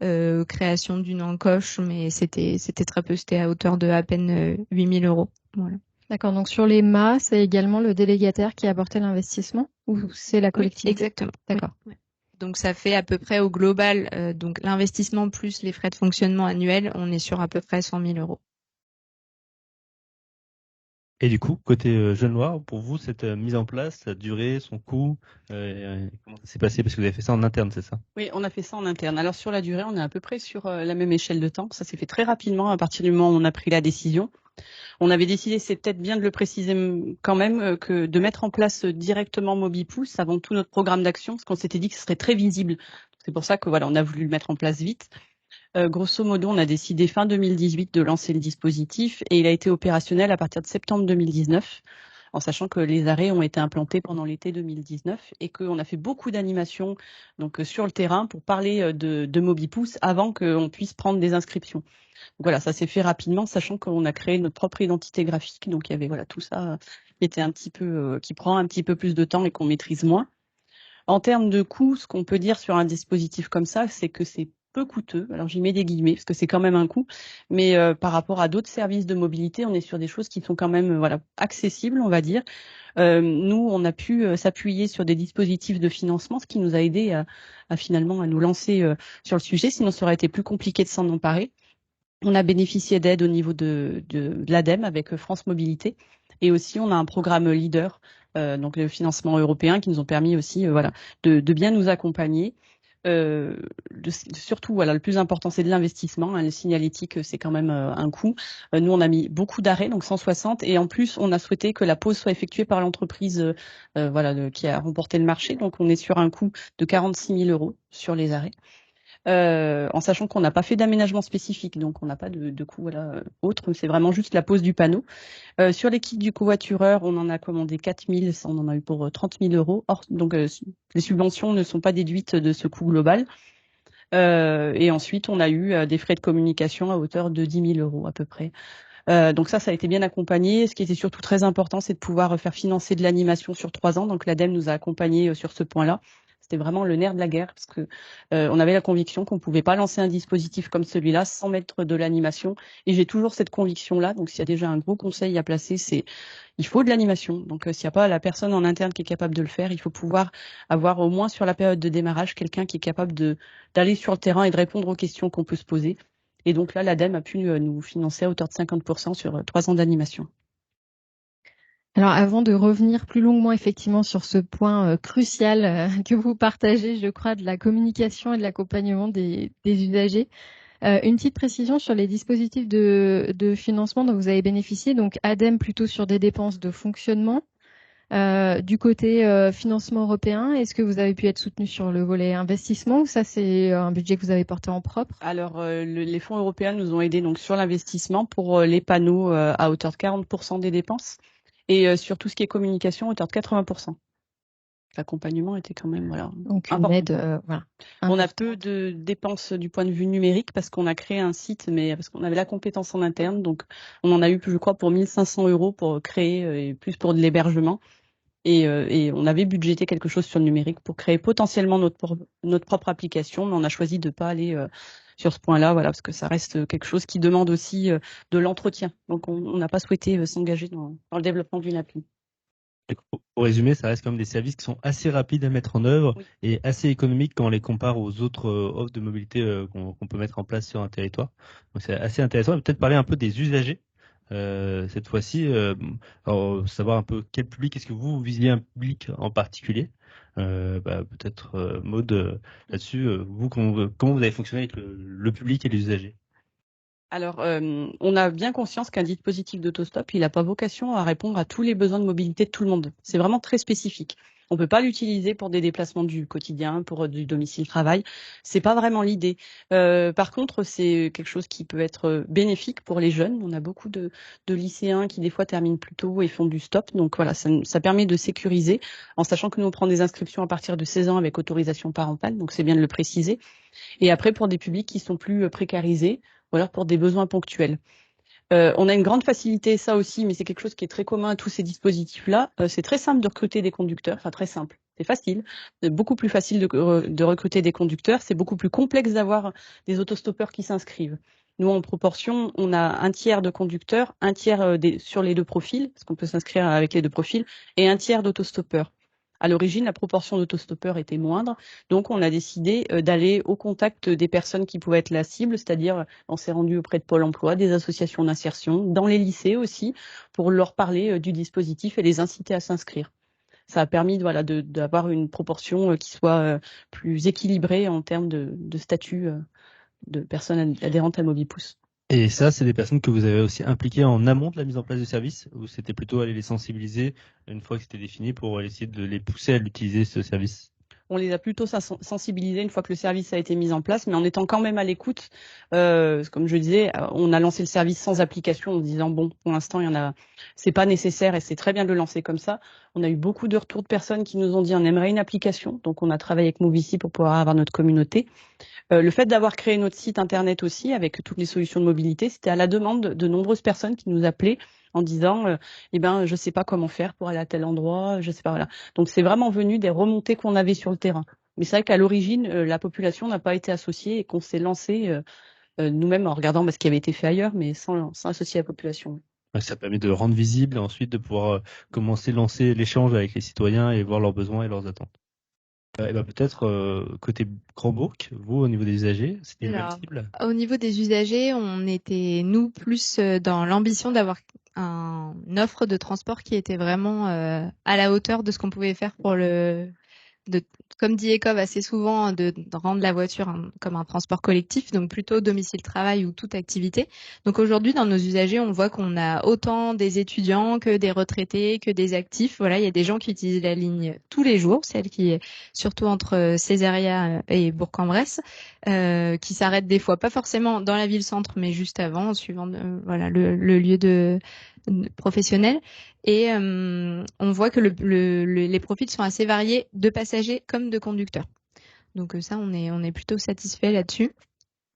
création d'une encoche, mais c'était très peu, c'était à hauteur de à peine 8 000 euros. Voilà.
D'accord, donc sur les mâts, c'est également le délégataire qui a apporté l'investissement ou c'est la collectivité?
Oui, exactement.
D'accord.
Oui. Donc ça fait à peu près au global, donc l'investissement plus les frais de fonctionnement annuels, on est sur à peu près 100 000 euros.
Et du coup, côté Jeune Loire, pour vous, cette mise en place, sa durée, son coût, comment ça s'est passé? Parce que vous avez fait ça en interne, c'est ça?
Oui, on a fait ça en interne. Alors sur la durée, on est à peu près sur la même échelle de temps. Ça s'est fait très rapidement à partir du moment où on a pris la décision. On avait décidé, c'est peut-être bien de le préciser quand même, que de mettre en place directement MobiPouce avant tout notre programme d'action, parce qu'on s'était dit que ce serait très visible. C'est pour ça que voilà, on a voulu le mettre en place vite. Grosso modo, on a décidé fin 2018 de lancer le dispositif et il a été opérationnel à partir de septembre 2019, en sachant que les arrêts ont été implantés pendant l'été 2019 et qu'on a fait beaucoup d'animations donc sur le terrain pour parler de MobiPouce avant qu'on puisse prendre des inscriptions. Donc voilà, ça s'est fait rapidement, sachant qu'on a créé notre propre identité graphique. Donc il y avait voilà tout ça qui était un petit peu qui prend un petit peu plus de temps et qu'on maîtrise moins. En termes de coût, ce qu'on peut dire sur un dispositif comme ça, c'est que c'est peu coûteux. Alors j'y mets des guillemets parce que c'est quand même un coût, mais par rapport à d'autres services de mobilité, on est sur des choses qui sont quand même voilà accessibles, on va dire. Nous, on a pu s'appuyer sur des dispositifs de financement, ce qui nous a aidé à finalement à nous lancer sur le sujet. Sinon, ça aurait été plus compliqué de s'en emparer. On a bénéficié d'aide au niveau de l'ADEME avec France Mobilité. Et aussi, on a un programme leader, donc le financement européen, qui nous ont permis aussi de bien nous accompagner. Surtout, voilà, le plus important, c'est de l'investissement. Hein, le signalétique, c'est quand même un coût. Nous, on a mis beaucoup d'arrêts, donc 160. Et en plus, on a souhaité que la pause soit effectuée par l'entreprise qui a remporté le marché. Donc, on est sur un coût de 46 000 euros sur les arrêts. En sachant qu'on n'a pas fait d'aménagement spécifique, donc on n'a pas de coût autre, c'est vraiment juste la pose du panneau. Sur les kits du covoitureur, on en a commandé 4 000, on en a eu pour 30 000 euros. Donc les subventions ne sont pas déduites de ce coût global. Et ensuite, on a eu des frais de communication à hauteur de 10 000 euros à peu près. Donc ça a été bien accompagné. Ce qui était surtout très important, c'est de pouvoir faire financer de l'animation sur 3 ans. Donc l'ADEME nous a accompagnés sur ce point-là. C'était vraiment le nerf de la guerre parce que on avait la conviction qu'on pouvait pas lancer un dispositif comme celui-là sans mettre de l'animation. Et j'ai toujours cette conviction-là. Donc s'il y a déjà un gros conseil à placer, c'est il faut de l'animation. Donc s'il n'y a pas la personne en interne qui est capable de le faire, il faut pouvoir avoir au moins sur la période de démarrage quelqu'un qui est capable d'aller sur le terrain et de répondre aux questions qu'on peut se poser. Et donc là, l'ADEME a pu nous financer à hauteur de 50% sur 3 ans d'animation.
Alors avant de revenir plus longuement effectivement sur ce point crucial que vous partagez, je crois, de la communication et de l'accompagnement des usagers, une petite précision sur les dispositifs de financement dont vous avez bénéficié. Donc ADEME plutôt sur des dépenses de fonctionnement. Du côté financement européen, est-ce que vous avez pu être soutenu sur le volet investissement ou ça c'est un budget que vous avez porté en propre?
Alors les fonds européens nous ont aidés donc sur l'investissement pour les panneaux à hauteur de 40% des dépenses et sur tout ce qui est communication à hauteur de 80%. L'accompagnement était quand même
Donc une
important.
aide
On a peu de dépenses du point de vue numérique parce qu'on a créé un site, mais parce qu'on avait la compétence en interne, donc on en a eu, je crois, pour 1 500 euros pour créer et plus pour de l'hébergement. Et on avait budgété quelque chose sur le numérique pour créer potentiellement notre propre application, mais on a choisi de ne pas aller sur ce point-là, voilà, parce que ça reste quelque chose qui demande aussi de l'entretien. Donc on n'a pas souhaité s'engager dans le développement d'une appli.
Pour résumer, ça reste quand même des services qui sont assez rapides à mettre en œuvre
Oui.
et assez économiques quand on les compare aux autres offres de mobilité qu'on peut mettre en place sur un territoire. Donc c'est assez intéressant. On va peut-être parler un peu des usagers. Cette fois-ci, savoir un peu quel public, est-ce que vous visiez un public en particulier? Peut-être Maud, là-dessus, vous, comment vous avez fonctionné avec le public et les usagers?
Alors, on a bien conscience qu'un dispositif d'autostop, il n'a pas vocation à répondre à tous les besoins de mobilité de tout le monde. C'est vraiment très spécifique. On peut pas l'utiliser pour des déplacements du quotidien, pour du domicile-travail. C'est pas vraiment l'idée. Par contre, c'est quelque chose qui peut être bénéfique pour les jeunes. On a beaucoup de lycéens qui des fois terminent plus tôt et font du stop. Donc voilà, ça permet de sécuriser, en sachant que nous on prend des inscriptions à partir de 16 ans avec autorisation parentale. Donc c'est bien de le préciser. Et après pour des publics qui sont plus précarisés, ou alors pour des besoins ponctuels. On a une grande facilité, ça aussi, mais c'est quelque chose qui est très commun à tous ces dispositifs-là. C'est très simple de recruter des conducteurs, enfin très simple, c'est facile. C'est beaucoup plus facile de recruter des conducteurs, c'est beaucoup plus complexe d'avoir des autostoppeurs qui s'inscrivent. Nous, en proportion, on a un tiers de conducteurs, un tiers sur les deux profils, parce qu'on peut s'inscrire avec les deux profils, et un tiers d'autostoppeurs. À l'origine, la proportion d'autostoppeurs était moindre, donc on a décidé d'aller au contact des personnes qui pouvaient être la cible, c'est-à-dire on s'est rendu auprès de Pôle emploi, des associations d'insertion, dans les lycées aussi, pour leur parler du dispositif et les inciter à s'inscrire. Ça a permis voilà, d'avoir une proportion qui soit plus équilibrée en termes de statut de personnes adhérentes à Mobipousse.
Et ça, c'est des personnes que vous avez aussi impliquées en amont de la mise en place du service, ou c'était plutôt aller les sensibiliser une fois que c'était défini pour essayer de les pousser à l'utiliser, ce service?
On les a plutôt sensibilisés une fois que le service a été mis en place, mais en étant quand même à l'écoute. Comme je disais, on a lancé le service sans application en disant bon, pour l'instant, c'est pas nécessaire et c'est très bien de le lancer comme ça. On a eu beaucoup de retours de personnes qui nous ont dit on aimerait une application, donc on a travaillé avec Movici pour pouvoir avoir notre communauté. Le fait d'avoir créé notre site internet aussi avec toutes les solutions de mobilité, c'était à la demande de nombreuses personnes qui nous appelaient en disant je sais pas comment faire pour aller à tel endroit, je sais pas, voilà. Donc c'est vraiment venu des remontées qu'on avait sur le terrain. Mais c'est vrai qu'à l'origine, la population n'a pas été associée et qu'on s'est lancé nous-mêmes en regardant ce qui avait été fait ailleurs, mais sans associer la population.
Ouais, ça permet de rendre visible et ensuite de pouvoir commencer à lancer l'échange avec les citoyens et voir leurs besoins et leurs attentes. Et peut-être côté Grand-Bourg, vous, au niveau des usagers, c'était une même cible?
Au niveau des usagers, on était, nous, plus dans l'ambition d'avoir une offre de transport qui était vraiment à la hauteur de ce qu'on pouvait faire pour comme dit Ecov assez souvent, de rendre la voiture comme un transport collectif, donc plutôt domicile-travail ou toute activité. Donc aujourd'hui, dans nos usagers, on voit qu'on a autant des étudiants que des retraités, que des actifs. Voilà, il y a des gens qui utilisent la ligne tous les jours, celle qui est surtout entre Césaria et Bourg-en-Bresse, qui s'arrête des fois pas forcément dans la ville-centre, mais juste avant, suivant le lieu professionnel. Et on voit que les profils sont assez variés de passagers comme de conducteurs. Donc ça, on est plutôt satisfait là-dessus.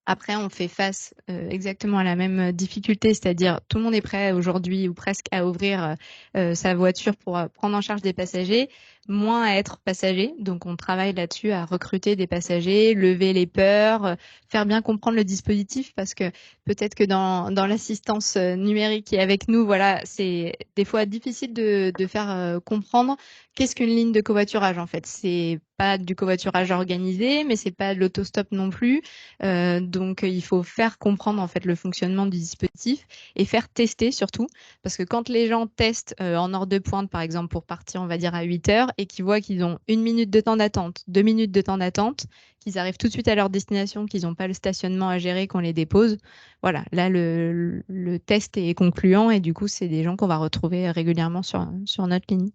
Après, on fait face exactement à la même difficulté, c'est-à-dire tout le monde est prêt aujourd'hui ou presque à ouvrir sa voiture pour prendre en charge des passagers, moins à être passager. Donc, on travaille là-dessus à recruter des passagers, lever les peurs, faire bien comprendre le dispositif, parce que peut-être que dans l'assistance numérique qui est avec nous, voilà, c'est des fois difficile de faire comprendre qu'est-ce qu'une ligne de covoiturage en fait. C'est pas du covoiturage organisé, mais c'est pas de l'autostop non plus. Donc il faut faire comprendre en fait le fonctionnement du dispositif et faire tester surtout, parce que quand les gens testent en heure de pointe par exemple pour partir on va dire à 8 heures et qu'ils voient qu'ils ont 1 minute de temps d'attente, 2 minutes de temps d'attente, qu'ils arrivent tout de suite à leur destination, qu'ils n'ont pas le stationnement à gérer, qu'on les dépose, voilà, là le test est concluant et du coup c'est des gens qu'on va retrouver régulièrement sur notre ligne.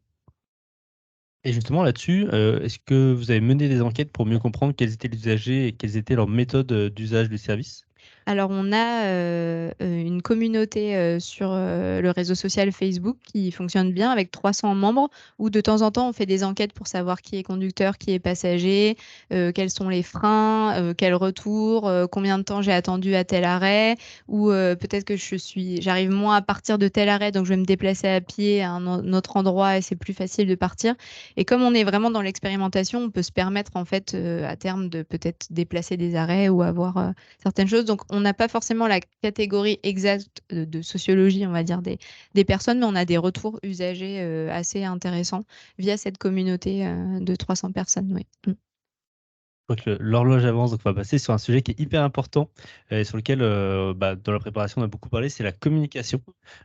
Et justement là-dessus, est-ce que vous avez mené des enquêtes pour mieux comprendre quels étaient les usagers et quelles étaient leurs méthodes d'usage du service?
Alors, on a une communauté sur le réseau social Facebook qui fonctionne bien avec 300 membres où de temps en temps, on fait des enquêtes pour savoir qui est conducteur, qui est passager, quels sont les freins, quel retour, combien de temps j'ai attendu à tel arrêt ou peut-être que j'arrive moins à partir de tel arrêt, donc je vais me déplacer à pied à un autre endroit et c'est plus facile de partir. Et comme on est vraiment dans l'expérimentation, on peut se permettre en fait à terme de peut-être déplacer des arrêts ou avoir certaines choses. Donc, on n'a pas forcément la catégorie exacte de sociologie, on va dire, des personnes, mais on a des retours usagers assez intéressants via cette communauté de 300 personnes. Oui.
Je crois que l'horloge avance, donc on va passer sur un sujet qui est hyper important et sur lequel, dans la préparation, on a beaucoup parlé, c'est la communication.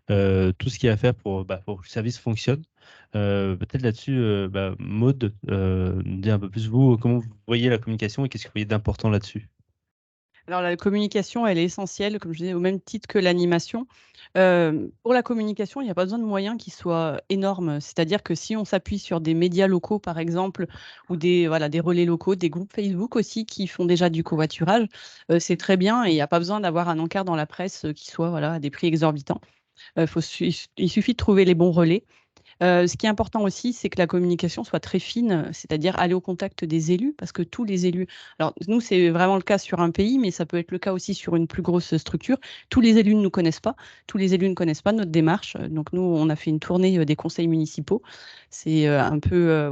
Tout ce qu'il y a à faire pour que le service fonctionne. Peut-être là-dessus, Maud, nous dire un peu plus, vous, comment vous voyez la communication et qu'est-ce que vous voyez d'important là-dessus?
Alors la communication, elle est essentielle, comme je disais, au même titre que l'animation. Pour la communication, il n'y a pas besoin de moyens qui soient énormes. C'est-à-dire que si on s'appuie sur des médias locaux, par exemple, ou des relais locaux, des groupes Facebook aussi qui font déjà du covoiturage, c'est très bien et il n'y a pas besoin d'avoir un encart dans la presse qui soit à des prix exorbitants. Il suffit de trouver les bons relais. Ce qui est important aussi, c'est que la communication soit très fine, c'est-à-dire aller au contact des élus, parce que tous les élus, alors nous, c'est vraiment le cas sur un pays, mais ça peut être le cas aussi sur une plus grosse structure. Tous les élus ne nous connaissent pas, tous les élus ne connaissent pas notre démarche. Donc nous, on a fait une tournée des conseils municipaux. C'est un peu,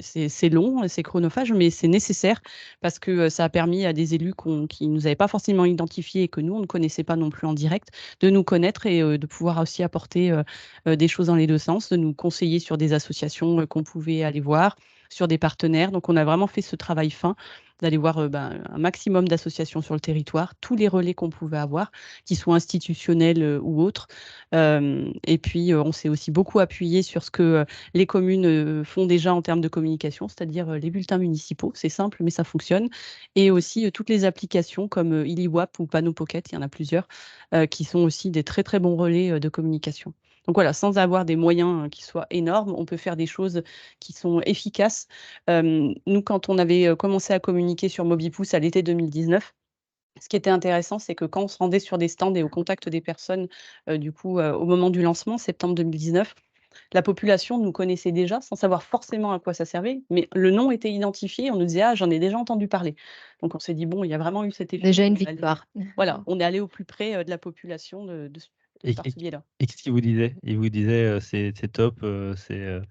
c'est long, c'est chronophage, mais c'est nécessaire parce que ça a permis à des élus qui ne nous avaient pas forcément identifiés et que nous, on ne connaissait pas non plus en direct, de nous connaître et de pouvoir aussi apporter des choses dans les deux sens, de nous conseiller sur des associations qu'on pouvait aller voir, sur des partenaires. Donc, on a vraiment fait ce travail fin d'aller voir un maximum d'associations sur le territoire, tous les relais qu'on pouvait avoir, qu'ils soient institutionnels ou autres. Et puis, on s'est aussi beaucoup appuyé sur ce que les communes font déjà en termes de communication, c'est-à-dire les bulletins municipaux. C'est simple, mais ça fonctionne. Et aussi toutes les applications comme Iliwap ou Panneau Pocket, il y en a plusieurs, qui sont aussi des très, très bons relais de communication. Donc voilà, sans avoir des moyens qui soient énormes, on peut faire des choses qui sont efficaces. Nous, quand on avait commencé à communiquer sur Mobipousse à l'été 2019, ce qui était intéressant, c'est que quand on se rendait sur des stands et au contact des personnes, au moment du lancement, septembre 2019, la population nous connaissait déjà sans savoir forcément à quoi ça servait, mais le nom était identifié. On nous disait: «Ah, j'en ai déjà entendu parler». Donc on s'est dit: «Bon, il y a vraiment eu cet effet».
Déjà une
On est allé
victoire.
Voilà, on est allé au plus près de la population
Et,
par
et-
ce biais-là.
et qu'est-ce qu'il vous disait? Il vous disait c'est top,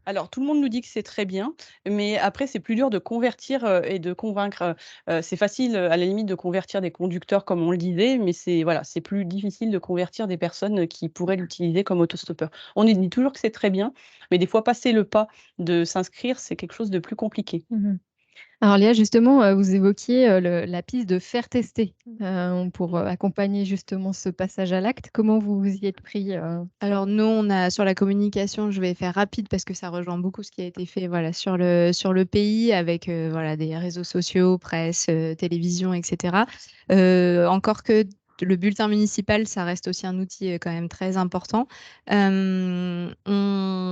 Alors, tout le monde nous dit que c'est très bien, mais après, c'est plus dur de convertir, et de convaincre. C'est facile, à la limite, de convertir des conducteurs, comme on le disait, mais c'est plus difficile de convertir des personnes, qui pourraient l'utiliser comme autostoppeur. On nous dit toujours que c'est très bien, mais des fois, passer le pas de s'inscrire, c'est quelque chose de plus compliqué.
Mmh. Alors Léa, justement, vous évoquiez, la piste de faire tester, pour, accompagner justement ce passage à l'acte. Comment vous vous y êtes pris,
Alors nous, on a sur la communication, je vais faire rapide parce que ça rejoint beaucoup ce qui a été fait voilà, sur le pays avec voilà, des réseaux sociaux, presse, télévision, etc. Encore que le bulletin municipal, ça reste aussi un outil quand même très important. On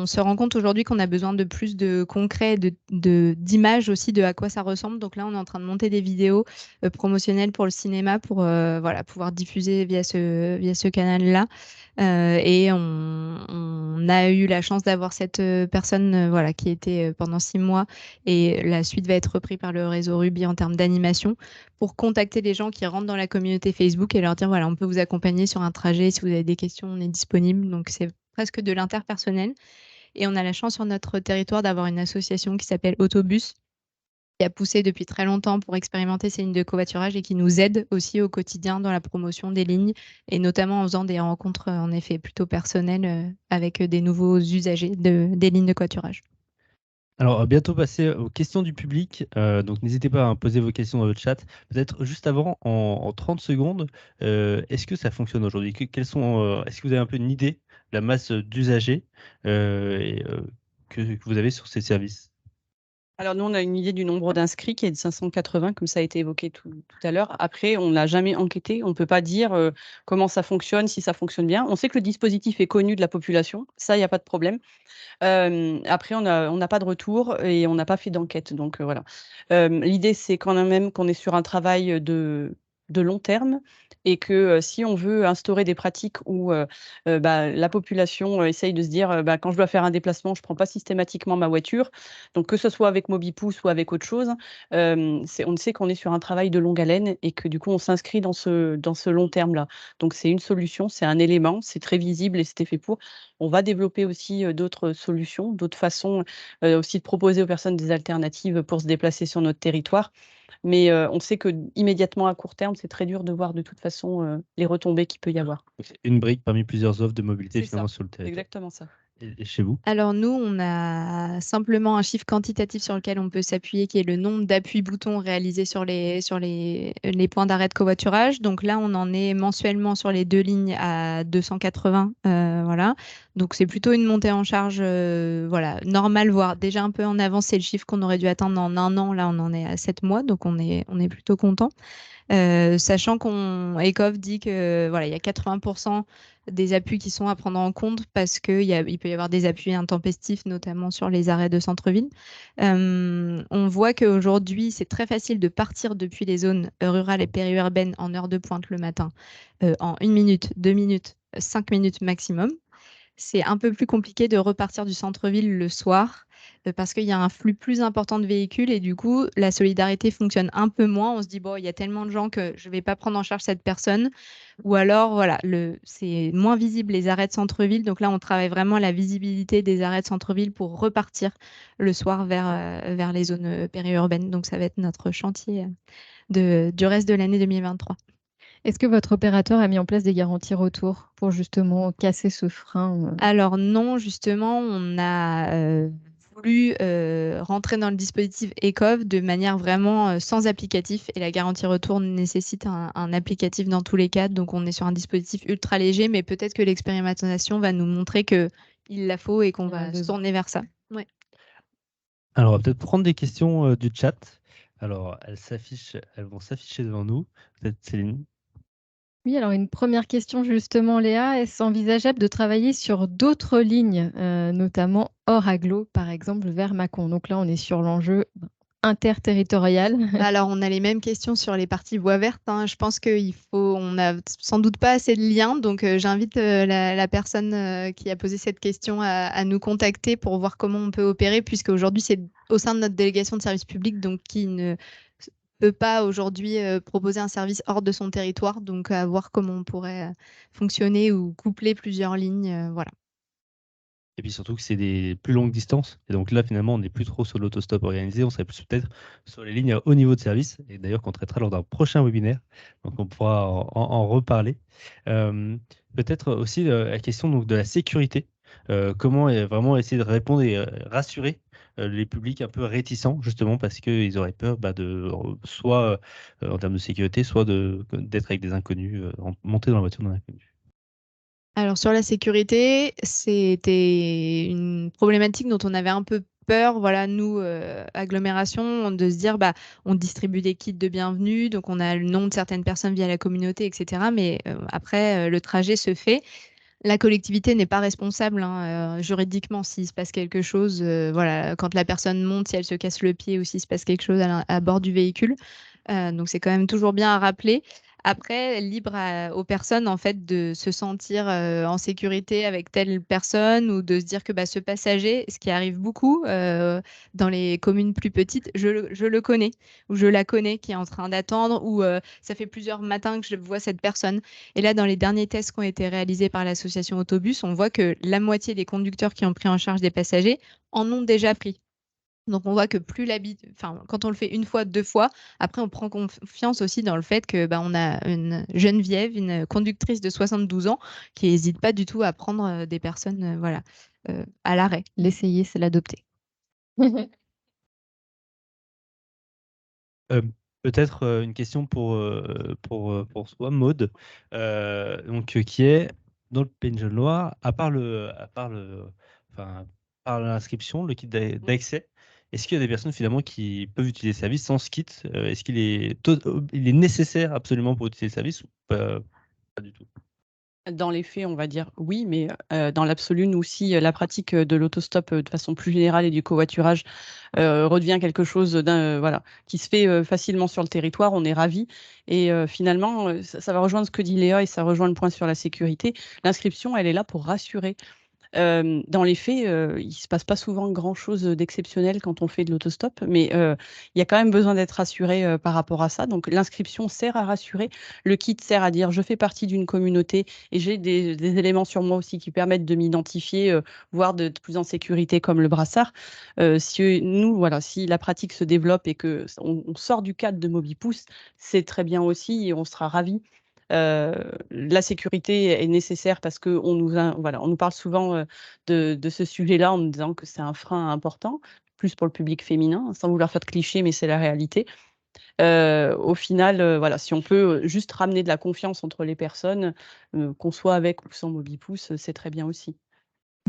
se rend compte aujourd'hui qu'on a besoin de plus de concret, d'images aussi de à quoi ça ressemble. Donc là, on est en train de monter des vidéos promotionnelles pour le cinéma pour voilà, pouvoir diffuser via ce canal-là. Et on a eu la chance d'avoir cette personne voilà, qui était pendant 6 mois et la suite va être reprise par le réseau Ruby en termes d'animation pour contacter les gens qui rentrent dans la communauté Facebook et leur dire voilà, on peut vous accompagner sur un trajet. Si vous avez des questions, on est disponible. Donc c'est presque de l'interpersonnel. Et on a la chance sur notre territoire d'avoir une association qui s'appelle Autobus qui a poussé depuis très longtemps pour expérimenter ces lignes de covoiturage et qui nous aide aussi au quotidien dans la promotion des lignes et notamment en faisant des rencontres en effet plutôt personnelles avec des nouveaux usagers des lignes de covoiturage.
Alors, bientôt passer aux questions du public. Donc, n'hésitez pas à poser vos questions dans le chat. Peut-être juste avant, en 30 secondes, est-ce que ça fonctionne aujourd'hui? Est-ce que vous avez un peu une idée de la masse d'usagers que vous avez sur ces services?
Alors nous, on a une idée du nombre d'inscrits qui est de 580, comme ça a été évoqué tout à l'heure. Après, on n'a jamais enquêté, on ne peut pas dire comment ça fonctionne, si ça fonctionne bien. On sait que le dispositif est connu de la population, ça, il n'y a pas de problème. Après, on n'a pas de retour et on n'a pas fait d'enquête, donc voilà. L'idée, c'est quand même qu'on est sur un travail de long terme et que si on veut instaurer des pratiques où la population essaye de se dire quand je dois faire un déplacement, je ne prends pas systématiquement ma voiture. Donc que ce soit avec Mobipousse ou avec autre chose, on sait qu'on est sur un travail de longue haleine et que du coup, on s'inscrit dans ce long terme-là. Donc c'est une solution, c'est un élément, c'est très visible et c'était fait pour. On va développer aussi d'autres solutions, d'autres façons aussi de proposer aux personnes des alternatives pour se déplacer sur notre territoire. Mais on sait que immédiatement à court terme, c'est très dur de voir de toute façon les retombées qu'il peut y avoir.
Donc, c'est une brique parmi plusieurs offres de mobilité
C'est
finalement
ça,
sur le
c'est
territoire.
exactement ça.
et chez vous?
Alors nous, on a simplement un chiffre quantitatif sur lequel on peut s'appuyer, qui est le nombre d'appuis-boutons réalisés sur les points d'arrêt de covoiturage. Donc là, on en est mensuellement sur les 2 lignes à 280. Voilà. Donc c'est plutôt une montée en charge voilà, normale, voire déjà un peu en avance. C'est le chiffre qu'on aurait dû atteindre en 1 an. Là, on en est à 7 mois, donc on est plutôt content. Sachant qu'Ecov dit que voilà, il y a 80% des appuis qui sont à prendre en compte parce il peut y avoir des appuis intempestifs, notamment sur les arrêts de centre-ville. On voit qu'aujourd'hui, c'est très facile de partir depuis les zones rurales et périurbaines en heure de pointe le matin, en 1 minute, 2 minutes, 5 minutes maximum. C'est un peu plus compliqué de repartir du centre-ville le soir parce qu'il y a un flux plus important de véhicules et du coup, la solidarité fonctionne un peu moins. On se dit, bon, il y a tellement de gens que je ne vais pas prendre en charge cette personne. Ou alors, voilà, c'est moins visible les arrêts de centre-ville. Donc là, on travaille vraiment la visibilité des arrêts de centre-ville pour repartir le soir vers les zones périurbaines. Donc ça va être notre chantier du reste de l'année 2023.
Est-ce que votre opérateur a mis en place des garanties retour pour justement casser ce frein?
Alors non, justement, on a voulu rentrer dans le dispositif ECOV de manière vraiment sans applicatif et la garantie retour nécessite un applicatif dans tous les cas. Donc on est sur un dispositif ultra léger, mais peut-être que l'expérimentation va nous montrer qu'il la faut et qu'on va se tourner vers ça. Ouais.
Alors, on va peut-être prendre des questions du chat. Alors, elles vont s'afficher devant nous. Peut-être Céline.
Oui, alors une première question justement, Léa. Est-ce envisageable de travailler sur d'autres lignes, notamment hors agglo, par exemple vers Mâcon? Donc là, on est sur l'enjeu interterritorial.
Alors, on a les mêmes questions sur les parties voies vertes, hein. Je pense on n'a sans doute pas assez de liens. Donc, j'invite la personne qui a posé cette question à nous contacter pour voir comment on peut opérer, puisque aujourd'hui, c'est au sein de notre délégation de service public, donc qui ne peut pas aujourd'hui proposer un service hors de son territoire. Donc, à voir comment on pourrait fonctionner ou coupler plusieurs lignes. Voilà.
Et puis surtout que c'est des plus longues distances. Et donc là, finalement, on n'est plus trop sur l'autostop organisé, on serait plus peut-être sur les lignes à haut niveau de service. Et d'ailleurs, qu'on traitera lors d'un prochain webinaire. Donc on pourra en reparler. Peut-être aussi la question donc, de la sécurité. Comment vraiment essayer de répondre et rassurer les publics un peu réticents, justement, parce qu'ils auraient peur de soit en termes de sécurité, soit d'être avec des inconnus, monter dans la voiture d'un inconnu.
Alors sur la sécurité, c'était une problématique dont on avait un peu peur, voilà, nous, agglomération, de se dire, on distribue des kits de bienvenue, donc on a le nom de certaines personnes via la communauté, etc. Mais après, le trajet se fait. La collectivité n'est pas responsable hein, juridiquement s'il se passe quelque chose. Voilà, quand la personne monte, si elle se casse le pied ou s'il se passe quelque chose à bord du véhicule. Donc c'est quand même toujours bien à rappeler. Après, libre aux personnes en fait de se sentir en sécurité avec telle personne ou de se dire que ce passager, ce qui arrive beaucoup dans les communes plus petites, je le connais ou je la connais qui est en train d'attendre ou ça fait plusieurs matins que je vois cette personne. Et là, dans les derniers tests qui ont été réalisés par l'association Autobus, on voit que la moitié des conducteurs qui ont pris en charge des passagers en ont déjà pris. Donc, on voit que quand on le fait une fois, 2 fois, après, on prend confiance aussi dans le fait que on a une Geneviève, une conductrice de 72 ans, qui n'hésite pas du tout à prendre des personnes voilà, à l'arrêt.
L'essayer, c'est l'adopter.
Peut-être une question pour soi, Maude, qui est dans le Pays de Loire, à part l'inscription, le kit d'accès, est-ce qu'il y a des personnes finalement qui peuvent utiliser le service sans ce kit? Est-ce il est nécessaire absolument pour utiliser le service ou pas du tout?
Dans les faits, on va dire oui, mais dans l'absolu, nous aussi, la pratique de l'autostop de façon plus générale et du covoiturage redevient quelque chose qui se fait facilement sur le territoire. On est ravis. Et finalement, ça va rejoindre ce que dit Léa et ça rejoint le point sur la sécurité. L'inscription, elle est là pour rassurer. Dans les faits, il se passe pas souvent grand-chose d'exceptionnel quand on fait de l'autostop, mais il y a quand même besoin d'être rassuré par rapport à ça. Donc l'inscription sert à rassurer, le kit sert à dire je fais partie d'une communauté et j'ai des éléments sur moi aussi qui permettent de m'identifier, voire d'être plus en sécurité comme le brassard. Si la pratique se développe et que on sort du cadre de MobiPouce, c'est très bien aussi et on sera ravis. La sécurité est nécessaire parce que on nous parle souvent de ce sujet-là en nous disant que c'est un frein important, plus pour le public féminin, sans vouloir faire de clichés, mais c'est la réalité. Au final, voilà, si on peut juste ramener de la confiance entre les personnes, qu'on soit avec ou sans MobiPouce, c'est très bien aussi.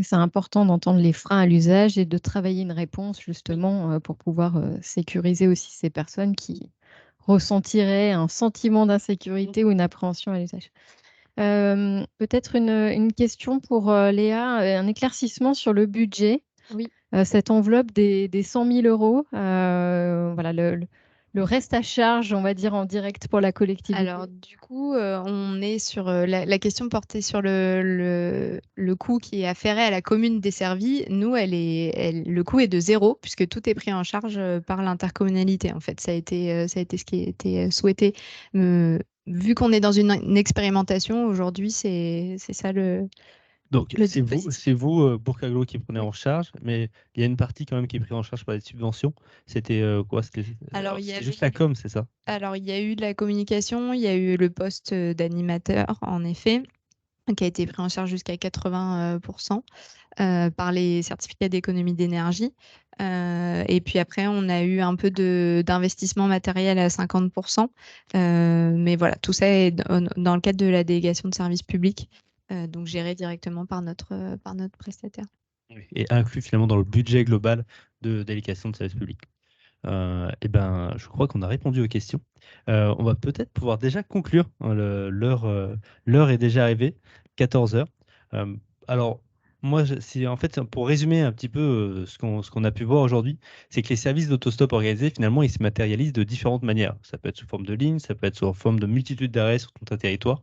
C'est important d'entendre les freins à l'usage et de travailler une réponse justement pour pouvoir sécuriser aussi ces personnes qui ressentiraient un sentiment d'insécurité ou une appréhension à l'usage. Peut-être une question pour Léa, un éclaircissement sur le budget.
Oui.
Cette enveloppe des 100 000 euros, voilà, le reste à charge, on va dire, en direct pour la collectivité.
Alors, du coup, on est sur la question portée sur le coût qui est afféré à la commune desservie. Nous, le coût est de 0 puisque tout est pris en charge par l'intercommunalité. En fait, ça a été ce qui a été souhaité. Vu qu'on est dans une expérimentation aujourd'hui, c'est ça
Donc,
le
c'est
dispositif.
vous, Bourg-Aglo, qui prenez
Oui.
en charge, mais il y a une partie quand même qui est prise en charge par des subventions. C'était quoi?
Alors,
C'est juste la com, c'est ça?
Alors, il y a eu de la communication, il y a eu le poste d'animateur, en effet, qui a été pris en charge jusqu'à 80% par les certificats d'économie d'énergie. Et puis après, on a eu un peu d'investissement matériel à 50%. Mais voilà, tout ça est dans le cadre de la délégation de services publics, donc géré directement par notre prestataire.
Oui. Et inclus finalement dans le budget global de délégation de service public. Eh ben, je crois qu'on a répondu aux questions. On va peut-être pouvoir déjà conclure, hein. L'heure est déjà arrivée, 14 heures. Alors, moi, en fait, pour résumer un petit peu ce qu'on a pu voir aujourd'hui, c'est que les services d'autostop organisés, finalement, ils se matérialisent de différentes manières. Ça peut être sous forme de ligne, ça peut être sous forme de multitude d'arrêts sur tout un territoire.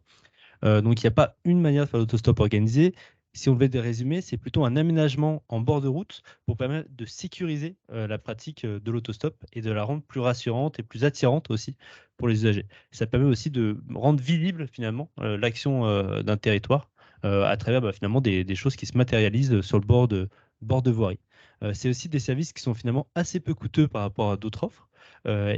Donc, il n'y a pas une manière de faire l'autostop organisé. Si on devait résumer, c'est plutôt un aménagement en bord de route pour permettre de sécuriser la pratique de l'autostop et de la rendre plus rassurante et plus attirante aussi pour les usagers. Ça permet aussi de rendre visible finalement l'action d'un territoire à travers finalement des choses qui se matérialisent sur le bord de voirie. C'est aussi des services qui sont finalement assez peu coûteux par rapport à d'autres offres.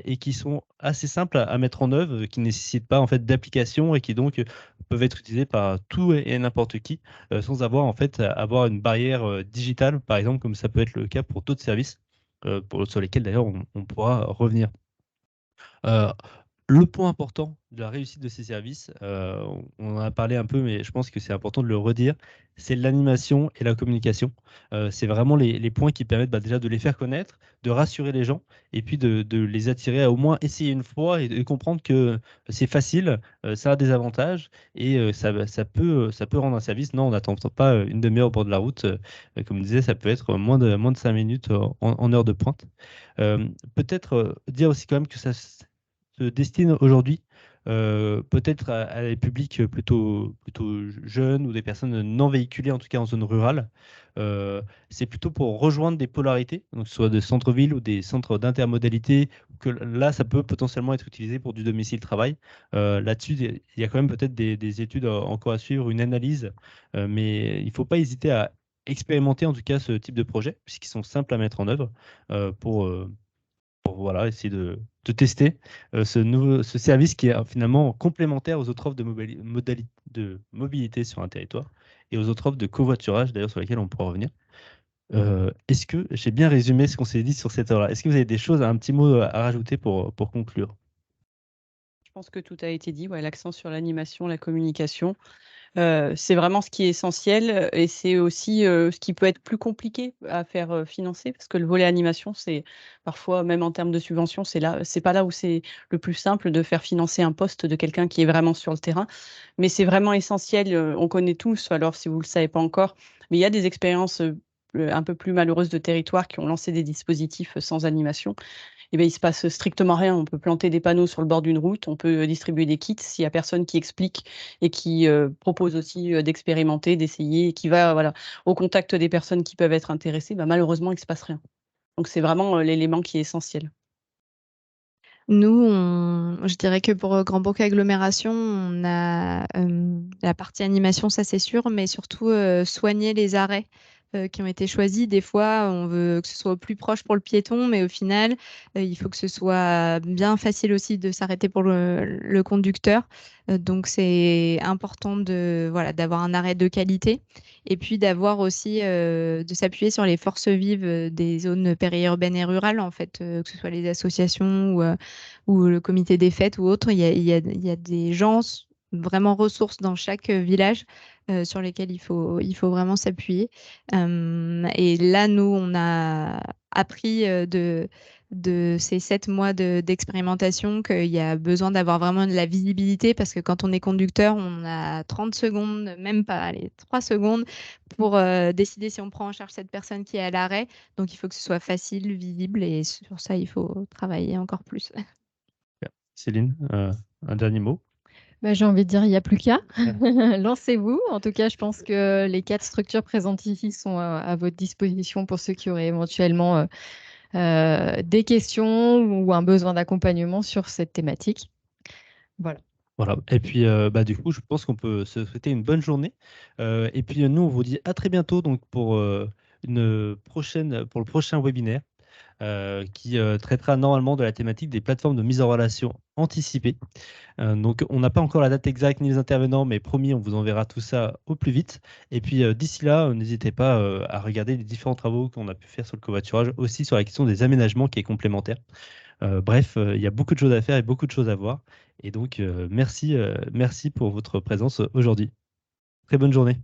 Et qui sont assez simples à mettre en œuvre, qui ne nécessitent pas en fait d'application et qui donc peuvent être utilisés par tout et n'importe qui, sans avoir en fait à avoir une barrière digitale, par exemple, comme ça peut être le cas pour d'autres services, sur lesquels d'ailleurs on pourra revenir. Euh, le point important de la réussite de ces services, on en a parlé un peu, mais je pense que c'est important de le redire, c'est l'animation et la communication. C'est vraiment les points qui permettent déjà de les faire connaître, de rassurer les gens, et puis de les attirer à au moins essayer une fois et de comprendre que c'est facile, ça a des avantages, et ça peut rendre un service. Non, on n'attend pas une demi-heure au bord de la route. Comme je disais, ça peut être moins de 5 minutes en heure de pointe. Peut-être dire aussi quand même que ça se destine aujourd'hui peut-être à des publics plutôt jeunes ou des personnes non véhiculées, en tout cas en zone rurale. C'est plutôt pour rejoindre des polarités, donc que ce soit des centres-villes ou des centres d'intermodalité, que là, ça peut potentiellement être utilisé pour du domicile-travail. Là-dessus, il y a quand même peut-être des études encore à suivre, une analyse, mais il ne faut pas hésiter à expérimenter en tout cas ce type de projet, puisqu'ils sont simples à mettre en œuvre pour voilà, essayer de tester ce service qui est finalement complémentaire aux autres offres de mobilité sur un territoire et aux autres offres de covoiturage, d'ailleurs, sur lesquelles on pourra revenir. Est-ce que j'ai bien résumé ce qu'on s'est dit sur cette heure-là? Est-ce que vous avez des choses, un petit mot à rajouter pour conclure?
Je pense que tout a été dit, ouais, l'accent sur l'animation, la communication. C'est vraiment ce qui est essentiel et c'est aussi ce qui peut être plus compliqué à faire financer parce que le volet animation, c'est parfois, même en termes de subvention, c'est pas là où c'est le plus simple de faire financer un poste de quelqu'un qui est vraiment sur le terrain. Mais c'est vraiment essentiel. On connaît tous, alors si vous ne le savez pas encore, mais il y a des expériences un peu plus malheureuses de territoires qui ont lancé des dispositifs sans animation. Eh bien, il se passe strictement rien. On peut planter des panneaux sur le bord d'une route, on peut distribuer des kits. S'il y a personne qui explique et qui propose aussi d'expérimenter, d'essayer, et qui va voilà, au contact des personnes qui peuvent être intéressées, bah, malheureusement, il ne se passe rien. Donc, c'est vraiment l'élément qui est essentiel.
Nous, je dirais que pour Grand Bourg Agglomération, on a la partie animation, ça c'est sûr, mais surtout soigner les arrêts qui ont été choisis. Des fois, on veut que ce soit au plus proche pour le piéton, mais au final, il faut que ce soit bien facile aussi de s'arrêter pour le conducteur. Donc, c'est important voilà, d'avoir un arrêt de qualité et puis d'avoir aussi, de s'appuyer sur les forces vives des zones périurbaines et rurales, en fait, que ce soit les associations ou le comité des fêtes ou autre. Il y a des gens vraiment ressources dans chaque village sur lesquels il faut vraiment s'appuyer. Et là, nous, on a appris de ces 7 mois d'expérimentation qu'il y a besoin d'avoir vraiment de la visibilité parce que quand on est conducteur, on a 30 secondes, même pas, allez, 3 secondes pour décider si on prend en charge cette personne qui est à l'arrêt. Donc, il faut que ce soit facile, visible et sur ça, il faut travailler encore plus.
Céline, un dernier mot?
Bah, j'ai envie de dire, il n'y a plus qu'à. Lancez-vous. En tout cas, je pense que les 4 structures présentes ici sont à votre disposition pour ceux qui auraient éventuellement des questions ou un besoin d'accompagnement sur cette thématique. Voilà.
Voilà. Et puis, du coup, je pense qu'on peut se souhaiter une bonne journée. Et puis, nous, on vous dit à très bientôt donc, pour le prochain webinaire qui traitera normalement de la thématique des plateformes de mise en relation anticipée. Donc, on n'a pas encore la date exacte ni les intervenants, mais promis, on vous enverra tout ça au plus vite. Et puis, d'ici là, n'hésitez pas à regarder les différents travaux qu'on a pu faire sur le covoiturage, aussi sur la question des aménagements qui est complémentaire. Bref, il y a beaucoup de choses à faire et beaucoup de choses à voir. Et donc, merci pour votre présence aujourd'hui. Très bonne journée.